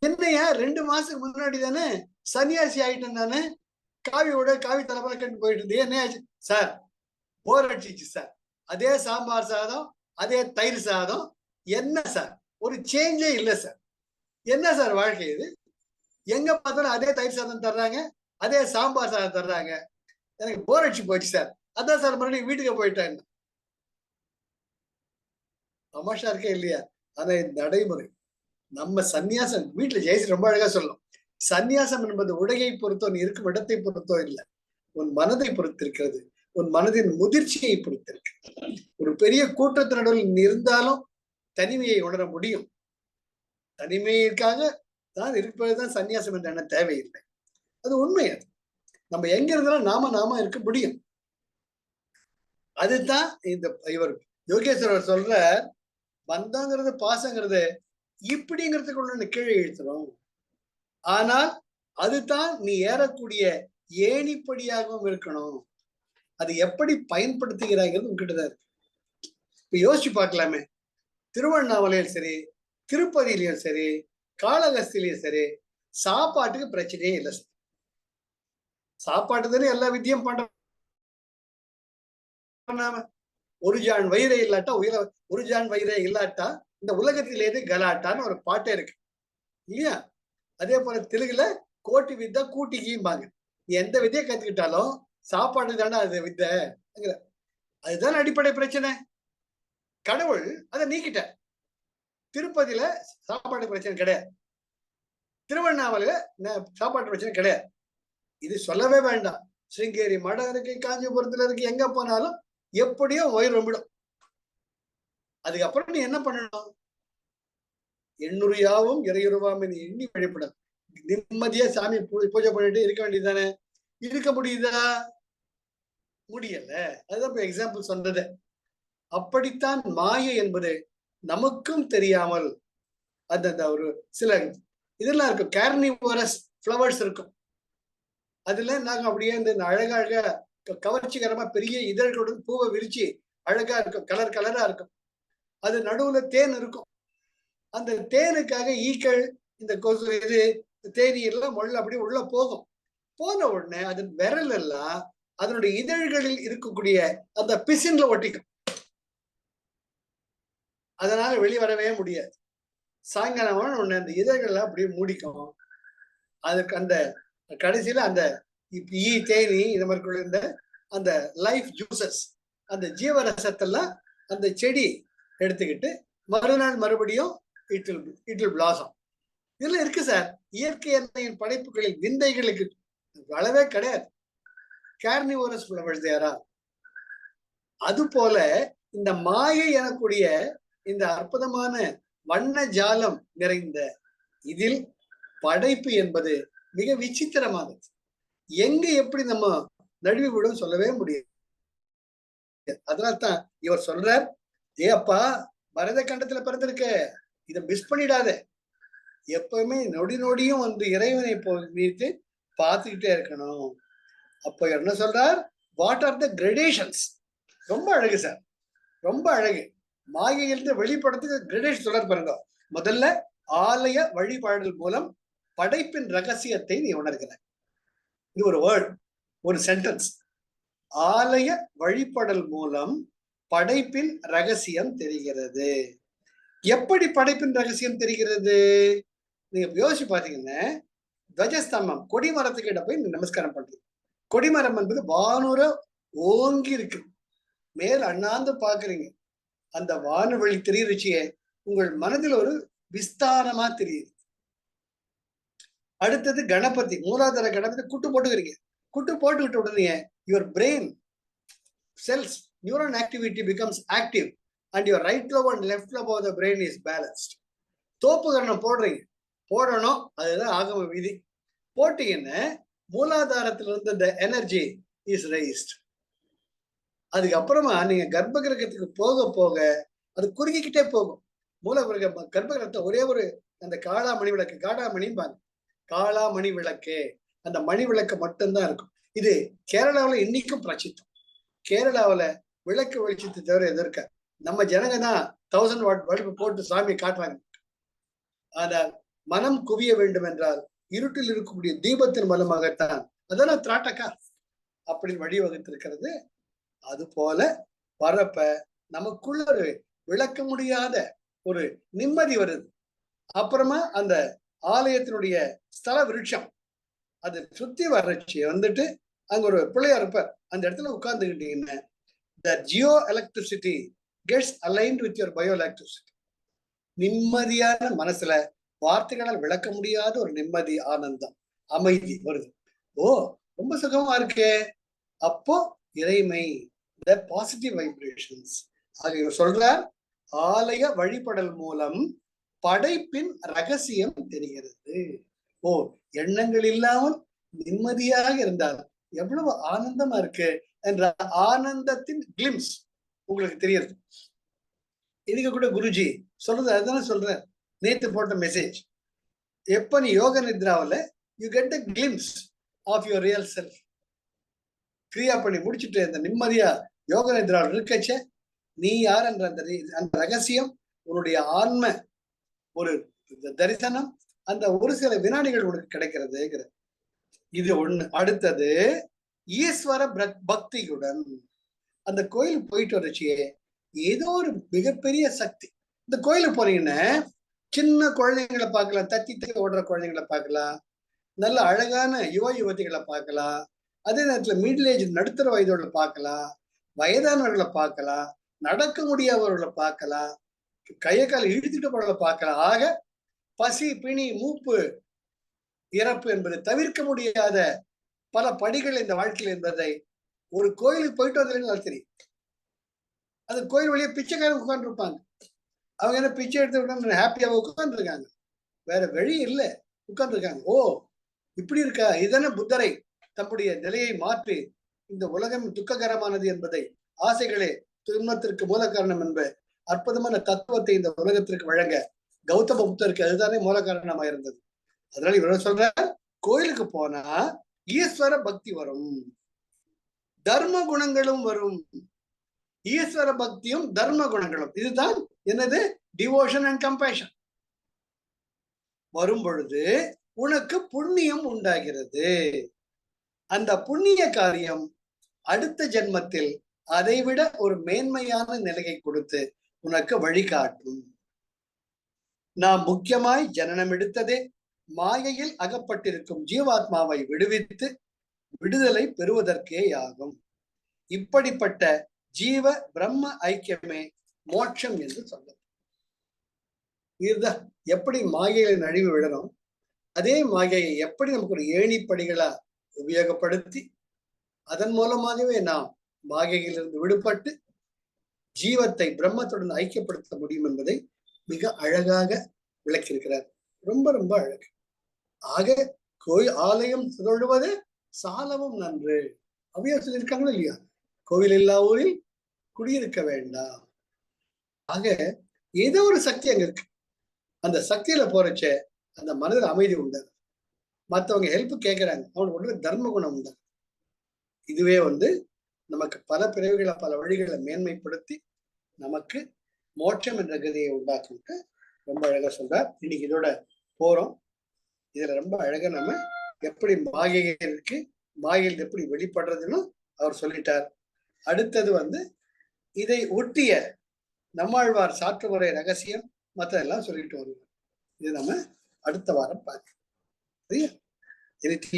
[SPEAKER 1] என்னையா 2 மாசத்துக்கு முன்னாடி தானே சன்னியாசி ஆயிட்டேன் நானு, காவியோட காவி தலைப்பா கட்டு போயிட்டு இருந்தேன், என்ன ஆச்சு சார்? போர் அடிச்சிச்சு சார். அதே சாம்பார் சாதம், அதே தயிர் சாதம், என்ன சார் ஒரு சேஞ்சே இல்லை சார். என்ன சார் வாழ்க்கை இது? எங்க பார்த்தாலும் அதே தயிர் சாதம் தர்றாங்க, அதே சாம்பார் சாதம் தர்றாங்க, எனக்கு போர் அடிச்சு போச்சு சார். அதான் சார் மறுபடியும் வீட்டுக்கு போயிட்டேன். தமாஷா இருக்கே இல்லையா? ஆனா இந்த நடைமுறை நம்ம சன்னியாசம் வீட்டுல ஜெயஸ்ரீ ரொம்ப அழகா சொல்லணும். சன்னியாசம் என்பது உடையை பொறுத்தோ, நீ இருக்கும் இடத்தை பொறுத்தோ இல்லை, உன் மனதை பொறுத்திருக்கிறது, உன் மனதின் முதிர்ச்சியை பொறுத்திருக்கு. ஒரு பெரிய கூட்டத்தினரில் நீ இருந்தாலும் தனிமையை உணர முடியும். தனிமைக்காக தான் இருப்பதுதான் சன்னியாசம் என்ற எண்ணம் தேவையில்லை. அது உண்மை. அது நம்ம எங்க இருந்தாலும் நாம இருக்க முடியும். அதுதான் இந்த இவர் யோகேஸ்வரர் சொல்ற பந்தங்கிறது பாசங்கிறது இப்படிங்கிறதுக்குள்ள கீழே இழுத்துரும். ஆனால் அதுதான் நீ ஏறக்கூடிய ஏணிப்படியாகவும் இருக்கணும். அது எப்படி பயன்படுத்துகிறாய்கிறது உங்ககிட்டதான் இருக்கு. இப்ப யோசிச்சு பார்க்கலாமே, திருவண்ணாமலையும் சரி, திருப்பதியிலையும் சரி, காளகஸ்திலையும் சரி, சாப்பாட்டுக்கு பிரச்சனையே இல்லை. சாப்பாட்டு தானே எல்லா வித்தியம் பண்ற. ஒரு ஜான் வயிறே இல்லாட்டா ஒரு ஜான் வயிறே இல்லாட்டா இந்த உலகத்திலேயே கலாட்டான்னு ஒரு பாட்டே இருக்கு இல்லையா? அதே போல தெலுங்குல கோட்டி வித்தா கூட்டிக்கிம்பாங்க. நீ எந்த விதையை கத்துக்கிட்டாலும் சாப்பாடு தானே அது வித்தை. அதுதான் அடிப்படை பிரச்சனை. கடவுள் அதை நீக்கிட்ட. திருப்பதியில சாப்பாடு பிரச்சனை கிடையாது, திருவண்ணாமலையில சாப்பாட்டு பிரச்சனை கிடையாது. இது சொல்லவே வேண்டாம். சிருங்கேரி மடம் இருக்கு, காஞ்சிபுரத்துல இருக்கு, எங்க போனாலும் எப்படியோ வயிறு ரொம்பிடும். அதுக்கப்புறம் நீ என்ன பண்ணணும்? 800 யாவும் இறையுருவாம் எண்ணி வழிபடும். நிம்மதியா சாமி பூஜை பண்ணிட்டு இருக்க வேண்டியதுதானே. இருக்க முடியுதா? முடியல. அதுதான் எக்ஸாம்பிள் சொன்னது. அப்படித்தான் மாயை என்பது நமக்கும் தெரியாமல் அந்த ஒரு சில இதெல்லாம் இருக்கும். கார்னிவோரஸ் ஃப்ளவர்ஸ் இருக்கும். அதுல நாங்க அப்படியே இந்த அழகழகா கவர்ச்சிகரமா பெரிய இதழ்களுடன் பூவை விரிச்சு அழகா இருக்கும், கலர் கலரா இருக்கும். அது நடுவுல தேன் இருக்கும். அந்த தேனுக்காக ஈக்கள் இந்த கொசு இது தேனி எல்லாம் முள்ள அப்படி உள்ள போகும். போன உடனே அது விரல் எல்லாம் அதனுடைய இதழ்களில் இருக்கக்கூடிய அந்த பிசின்ல ஒட்டிக்கும். அதனால வெளிவரவே முடியாது. சாயங்காலமான உடனே அந்த இதழ்கள் அப்படியே மூடிக்கும். அதுக்கு அந்த கடைசியில அந்த ஈ தேனி இந்த மாதிரி இருந்த அந்த லைஃப் ஜூசஸ் அந்த ஜீவரசத்தெல்லாம் அந்த செடி எடுத்துக்கிட்டு மறுநாள் மறுபடியும் இட் வில் பிளாசம். இதெல்லாம் இருக்கு சார். இயற்கை எண்ணெயின் படைப்புகளில் விந்தைகளுக்கு அளவே கிடையாது. கார்னிவோரஸ் ஃப்ளவர்ஸ் தேரா. அது போல இந்த மாயை எனக்கூடிய இந்த அற்புதமான வண்ண ஜாலம் நிறைந்த இதில் படைப்பு என்பது மிக விசித்திரமானது. எங்க எப்படி நம்ம நழுவி விடும் சொல்லவே முடியாது. அதனால்தான் இவர் சொல்றார், ஏ அப்பா பரத கண்டத்துல பிறந்திருக்க, இதை மிஸ் பண்ணிடாத. எப்பவுமே நொடி நொடியும் வந்து இறைவனை மீட்டு பார்த்துக்கிட்டே இருக்கணும். அப்ப என்ன சொல்றார்? What are the gradations? ரொம்ப அழகு சார், ரொம்ப அழகு. மாயையிலிருந்து வெளிப்படுத்துக்கு கிரடேஷன் சொல்றார் பாருங்க. முதல்ல ஆலய வழிபாடல் மூலம் படைப்பின் ரகசியத்தை நீ உணர்கிறாய். இது ஒரு வேர்ட், ஒரு சென்டென்ஸ். ஆலய வழிபடல் மூலம் படைப்பின் ரகசியம் தெரிகிறது. எப்படி படைப்பின் ரகசியம் தெரிகிறது? நீங்க யோசிச்சு பாத்தீங்கன்னா, துவஜஸ்தம்பம் கொடிமரத்துக்கிட்ட போய் நமஸ்காரம் பண்றீங்க. கொடிமரம் என்பது வானுர ஓங்கி இருக்கு, மேல் அண்ணாந்து பாக்குறீங்க. அந்த வானவெளி தெரியுச்சியே உங்கள் மனதில் ஒரு விஸ்தாரமா தெரியுது. அடுத்தது கணபதி, மூலாதார கணபதி குட்டு போட்டுக்கிறீங்க. குட்டு போட்டுக்கிட்ட உடனே your brain cells neuron activity becomes active and your right lobe and left lobe of the brain is balanced. தோப்பு கரணம் போடுறீங்க, போடணும், அதுதான் ஆகம விதி. போட்டீங்கன்னா மூலாதாரத்துல இருந்து the energy is raised. அதுக்கப்புறமா நீங்க கர்ப்ப கிரகத்துக்கு போக போக அது குறுகிக்கிட்டே போகும். கர்ப்ப கிரகத்தை ஒரே ஒரு அந்த காளாமணி விளக்கு, காடாமணிம்பாங்க, காளாமணி விளக்கு, அந்த மணி விளக்கு மட்டும்தான் இருக்கும். இது கேரளாவில் இன்னைக்கும் பிரசித்தம். கேரளாவில் விளக்கு வெளிச்சத்தை தவிர எதிர்க்க நம்ம ஜனங்க தான் 1000 வாட் பல்பு போட்டு சாமி காட்டுறாங்க. ஆனால் மனம் குவிய வேண்டும் என்றால் இருட்டில் இருக்கக்கூடிய தீபத்தின் மூலமாகத்தான். அதெல்லாம் திராட்டக்கா அப்படி வழிவகுத்திருக்கிறது. அது போல வரப்ப நமக்குள்ள ஒரு விளக்க முடியாத ஒரு நிம்மதி வருது. அப்புறமா அந்த ஆலயத்தினுடைய ஸ்தல விருட்சம் அது சுத்தி வர்றச்சு வந்துட்டு அங்க ஒரு பிள்ளையா இருப்பார். அந்த இடத்துல உட்கார்ந்துக்கிட்டீங்கன்னா the geo electricity gets aligned with your bioelectricity. நிம்மதியான மனசுல வார்த்தைகளால் விளக்க முடியாத ஒரு நிம்மதி, ஆனந்தம், அமைதி வருது. ஓ ரொம்ப சுகமா இருக்கே. அப்போ இறைமை, the positive vibrations. ஆக சொல்றார், ஆலய வழிபடல் மூலம் படைப்பின் ரகசியம் தெரிகிறது. ஓ, எண்ணங்கள் இல்லாமல் நிம்மதியாக இருந்தால் எவ்வளவு ஆனந்தமா இருக்கு என்ற ஆனந்தத்தின் கிளிம்ஸ் உங்களுக்கு தெரியுது. இதுக்கு கூட குருஜி சொல்றது அதுதானே சொல்றேன். நேத்து போட்ட மெசேஜ், எப்ப நீ யோக நித்ராவில் you get a glimpse of your real self. கிரியா பண்ணி முடிச்சுட்டு அந்த நிம்மதியா யோக நித்ராவில் இருக்கச்ச நீ யார் என்ற அந்த ரகசியம், உன்னுடைய ஆன்ம ஒரு தரிசனம் அந்த ஒரு சில வினாடிகள் உனக்கு கிடைக்கிறதுங்கிற இது ஒண்ணு. அடுத்தது ஈஸ்வர பக்தியுடன் அந்த கோயிலுக்கு போயிட்டு வரச்சியே ஏதோ ஒரு மிகப்பெரிய சக்தி. இந்த கோயிலுக்கு போனீங்கன்னா சின்ன குழந்தைங்களை பார்க்கலாம், தத்தி தத்தி ஓடுற குழந்தைங்களை பார்க்கலாம், நல்ல அழகான யுவதிகளை பார்க்கலாம், அதே நேரத்துல மிடில் ஏஜ் நடுத்தர வயதோட பார்க்கலாம், வயதானவர்களை பார்க்கலாம், நடக்க முடியாதவர்களை பார்க்கலாம், கையை கால இழுத்துட்டு போறவர்களை பார்க்கலாம். ஆக பசி, பிணி, மூப்பு, இறப்பு என்பது தவிர்க்க முடியாத பல படிகள் இந்த வாழ்க்கையில் என்பதை ஒரு கோயிலுக்கு போயிட்டு வந்தீங்கன்னா தெரியும். அந்த கோயில் வழியா பிச்சைக்காரங்க உட்கார்ந்து இருப்பாங்க. அவங்க என்ன பிச்சை எடுத்து ஹாப்பியாக உட்கார்ந்து இருக்காங்க, வேற வழி இல்லை, உட்கார்ந்து இருக்காங்க. ஓ, இப்படி இருக்கா, இதன புத்தரை தம்முடைய நிலையை மாற்றி இந்த உலகம் துக்ககரமானது என்பதை, ஆசைகளே துன்பத்திற்கு மூல காரணம் என்ப அற்புதமான தத்துவத்தை இந்த உலகத்திற்கு வழங்க கௌதம புத்தருக்கு அதுதானே மூல காரணமா இருந்தது. அதனால இவர் சொல்ற, கோயிலுக்கு போனா ஈஸ்வர பக்தி வரும், தர்ம குணங்களும் வரும். ஈஸ்வர பக்தியும் தர்ம குணங்களும், இதுதான் என்னது, டிவோஷன் அண்ட் கம்பேஷன் வரும் பொழுது உனக்கு புண்ணியம் உண்டாகிறது. அந்த புண்ணிய காரியம் அடுத்த ஜென்மத்தில் அதைவிட ஒரு மேன்மையான நிலையை கொடுத்து உனக்கு வழிகாட்டும். நாம் முக்கியமாய் ஜனனம் எடுத்ததே மாயையில் அகப்பட்டிருக்கும் ஜீவாத்மாவை விடுவித்து விடுதலை பெறுவதற்கே ஆகும். இப்படிப்பட்ட ஜீவ பிரம்ம ஐக்கியமே மோட்சம் என்று சொல்லும். இதுதான் எப்படி மாயையை நழுவி விடணும், அதே மாயையை எப்படி நமக்கு ஒரு ஏணிப்படிகளா உபயோகப்படுத்தி அதன் மூலமாகவே நாம் மாயையிலிருந்து விடுபட்டு ஜீவத்தை பிரம்மத்துடன் ஐக்கியப்படுத்த முடியும் என்பதை மிக அழகாக விளக்கியிருக்கிறார். ரொம்ப ரொம்ப அழகு. ஆக கோயில் ஆலயம் தொழுவது சாலவும் நன்று. அவையா சொல்லியிருக்காங்களோ இல்லையா, கோவில் இல்லா ஊரில் குடியிருக்க வேண்டாம். ஆக ஏதோ ஒரு சக்தி அங்க இருக்கு. அந்த சக்தியில போறச்ச அந்த மனதில் அமைதி உண்டு, மற்றவங்க ஹெல்ப் கேட்கிறாங்க, அவனுக்கு உடனே தர்ம குணம் உண்டு. இதுவே நமக்கு பல பிறவிகளை பல வழிகளை மேன்மைப்படுத்தி நமக்கு மோட்சம் என்ற கதியை உண்டாக்கிட்டு ரொம்ப அழகா சொல்றார். இன்னைக்கு இதோட போறோம். இதுல ரொம்ப அழகா நம்ம எப்படி மாயைக்கு மாயில் எப்படி வெளிப்படுறதுன்னு அவர் சொல்லிட்டார். அடுத்தது இதை ஒட்டிய நம்மாழ்வார் சாற்று முறை ரகசியம் மற்றதெல்லாம் சொல்லிட்டு வருவார். இது நம்ம அடுத்த வாரம் பார்க்கலாம். சரியா?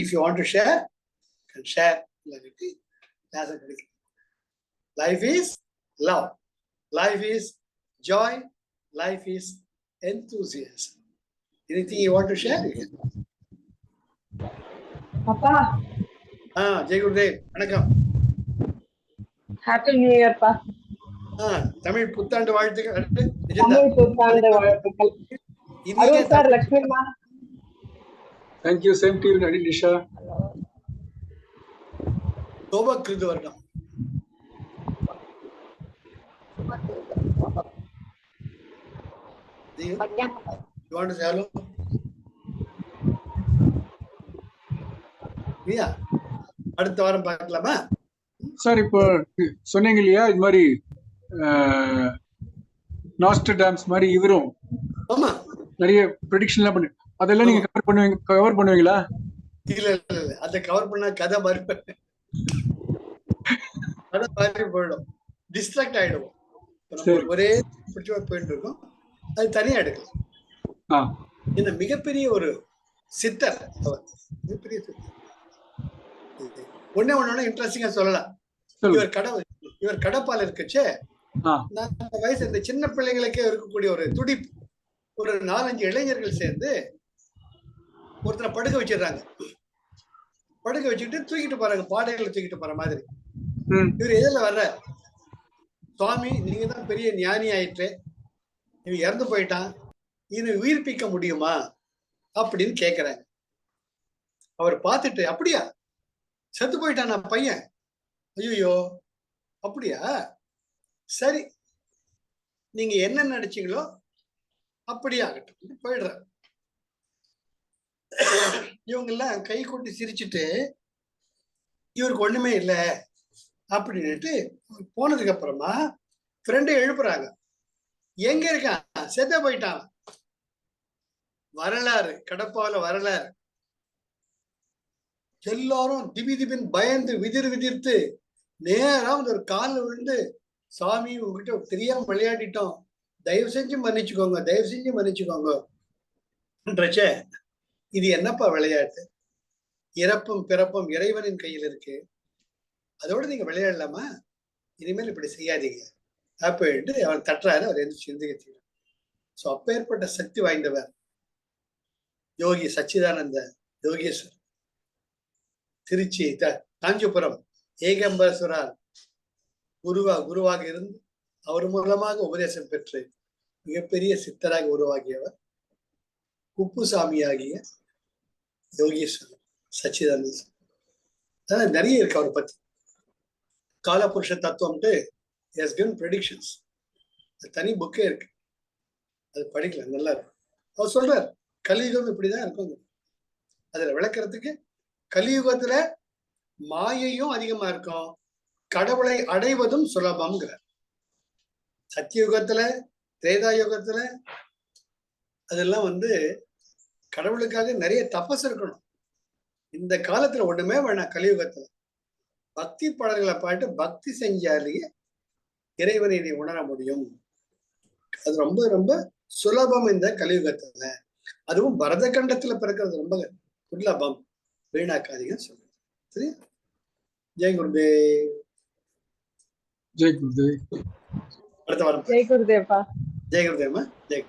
[SPEAKER 1] If you want to share, can share. Life is love. Life is joy. Life is enthusiasm. Anything you want to share?
[SPEAKER 2] Papa.
[SPEAKER 1] Jai Gurudev. Vanakkam.
[SPEAKER 2] Happy New Year, Pa.
[SPEAKER 1] Tamil புத்தாண்டு வாழ்த்துக்கள்.
[SPEAKER 2] தமிழ் புத்தாண்டு வாழ்த்துக்கள். அருள் சார், லட்சுமிமா.
[SPEAKER 3] Thank you. Same to you, Nisha.
[SPEAKER 1] சோபக்கிருது வருடம். You want to say hello? Yeah. அடுத்த வாரம் பார்க்கலாமா?
[SPEAKER 3] சார், இப்போ சொன்னீங்க இல்லையா இது மாதிரி நாஸ்ட்ரடாம்ஸ் மாதிரி இவரும் நிறைய ப்ரெடிக்ஷன்லாம் பண்ணி அதெல்லாம் நீங்க கவர் பண்ணுவீங்களா?
[SPEAKER 1] இல்ல இல்ல இல்ல, அதை கவர் பண்ணா கதை மாதிரி போயிடும், டிஸ்ட்ராக்ட் ஆயிடுவோம். ஒரே பிடிச்ச போயிட்டு இருக்கும், அது தனியா எடுக்கலாம். இந்த மிகப்பெரிய ஒரு சித்தர் அவர், மிகப்பெரிய சித்தர். ஒண்ணு இன்ட்ரெஸ்டிங்கா சொல்லலாம். இவர் கடப்பால் இருக்குச்சே, வயசு இந்த சின்ன பிள்ளைங்களுக்கே இருக்கக்கூடிய ஒரு துடிப்பு. ஒரு 4-5 இளைஞர்கள் சேர்ந்து ஒருத்தரை படுக்க வச்சிடுறாங்க. படுக்க வச்சுக்கிட்டு தூக்கிட்டு போறாங்க, பாடைகளை தூக்கிட்டு போற மாதிரி. இவர் எதிரில் வர்ற, சுவாமி நீங்க தான் பெரிய ஞானி ஆயிட்டு, இவன் இறந்து போயிட்டான், இவனை உயிர்ப்பிக்க முடியுமா அப்படின்னு கேக்குறாங்க. அவர் பார்த்துட்டு, அப்படியா, செத்து போயிட்டான் நான் பையன், ஐயோ அப்படியா, சரி நீங்க என்ன நினைச்சீங்களோ அப்படியே ஆகட்டும் போயிடுறாரு. இவங்க எல்லாம் கை கொட்டி சிரிச்சுட்டு இவருக்கு ஒண்ணுமே இல்லை அப்படின்னுட்டு போனதுக்கு அப்புறமா ஃப்ரெண்டை எழுப்புறாங்க. எங்க இருக்கான், செத்த போயிட்டான். வரலாறு, கடப்பால வரலாறு. எல்லாரும் திபி திபின்னு பயந்து விதிர் விதிர்த்து நேரா ஒரு காலில் விழுந்து, சாமி உங்ககிட்ட தெரியாம விளையாடிட்டோம், தயவு செஞ்சு மன்னிச்சுக்கோங்க, தயவு செஞ்சு மன்னிச்சுக்கோங்க. இது என்னப்பா விளையாட்டு, இறப்பும் பிறப்பும் இறைவனின் கையில் இருக்கு, அதோட நீங்க விளையாடலாமா, இனிமேல் இப்படி செய்யாதீங்க அப்படின்ட்டு அவன் தட்டுறாரு. அவர் எந்திரிச்சு சிந்திக்கிறார். ஸோ அப்பேற்பட்ட சக்தி வாய்ந்தவர் யோகி சச்சிதானந்த யோகேஸ்வர். திருச்சி காஞ்சிபுரம் ஏகம்பரேஸ்வரர் குருவாக இருந்து அவர் மூலமாக உபதேசம் பெற்று மிகப்பெரிய சித்தராக உருவாகியவர் குப்புசாமி ஆகிய யோகேஸ்வரர் சச்சிதானந்த. நிறைய இருக்கு அவரை பத்தி. காலபுருஷ தத்துவம்ட்டு ப்ரெடிக்ஷன்ஸ், தனி புக்கே இருக்கு, அது படிக்கலாம், நல்லா இருக்கும். அவர் சொல்றார் கலியுகம் இப்படிதான் இருக்கும். அதுல விளக்குறதுக்கு கலியுகத்துல மாயையும் அதிகமா இருக்கும், கடவுளை அடைவதும் சுலபம்ங்கிறார். சத்தியுகத்துல திரேதா யுகத்துல அதெல்லாம் கடவுளுக்காக நிறைய தபஸ் இருக்கணும். இந்த காலத்துல ஒண்ணுமே வேணாம். கலியுகத்துல பக்தி பாடல்களை பாட்டு பக்தி செஞ்சாலேயே இறைவனை நீ உணர முடியும். அது ரொம்ப ரொம்ப சுலபம் இந்த கலியுகத்துல. அதுவும் பரத கண்டத்துல பிறக்கிறது ரொம்ப துர்லபம், வீணாக்காதீங்கன்னு சொல்றது. சரி, ஜெய் குருதேவ்.
[SPEAKER 3] ஜெய் குருதேவ்.
[SPEAKER 1] அடுத்த வாரம்
[SPEAKER 2] ஜெய் குருதேவா.
[SPEAKER 1] ஜெய் குருதேவ். ஜெய்.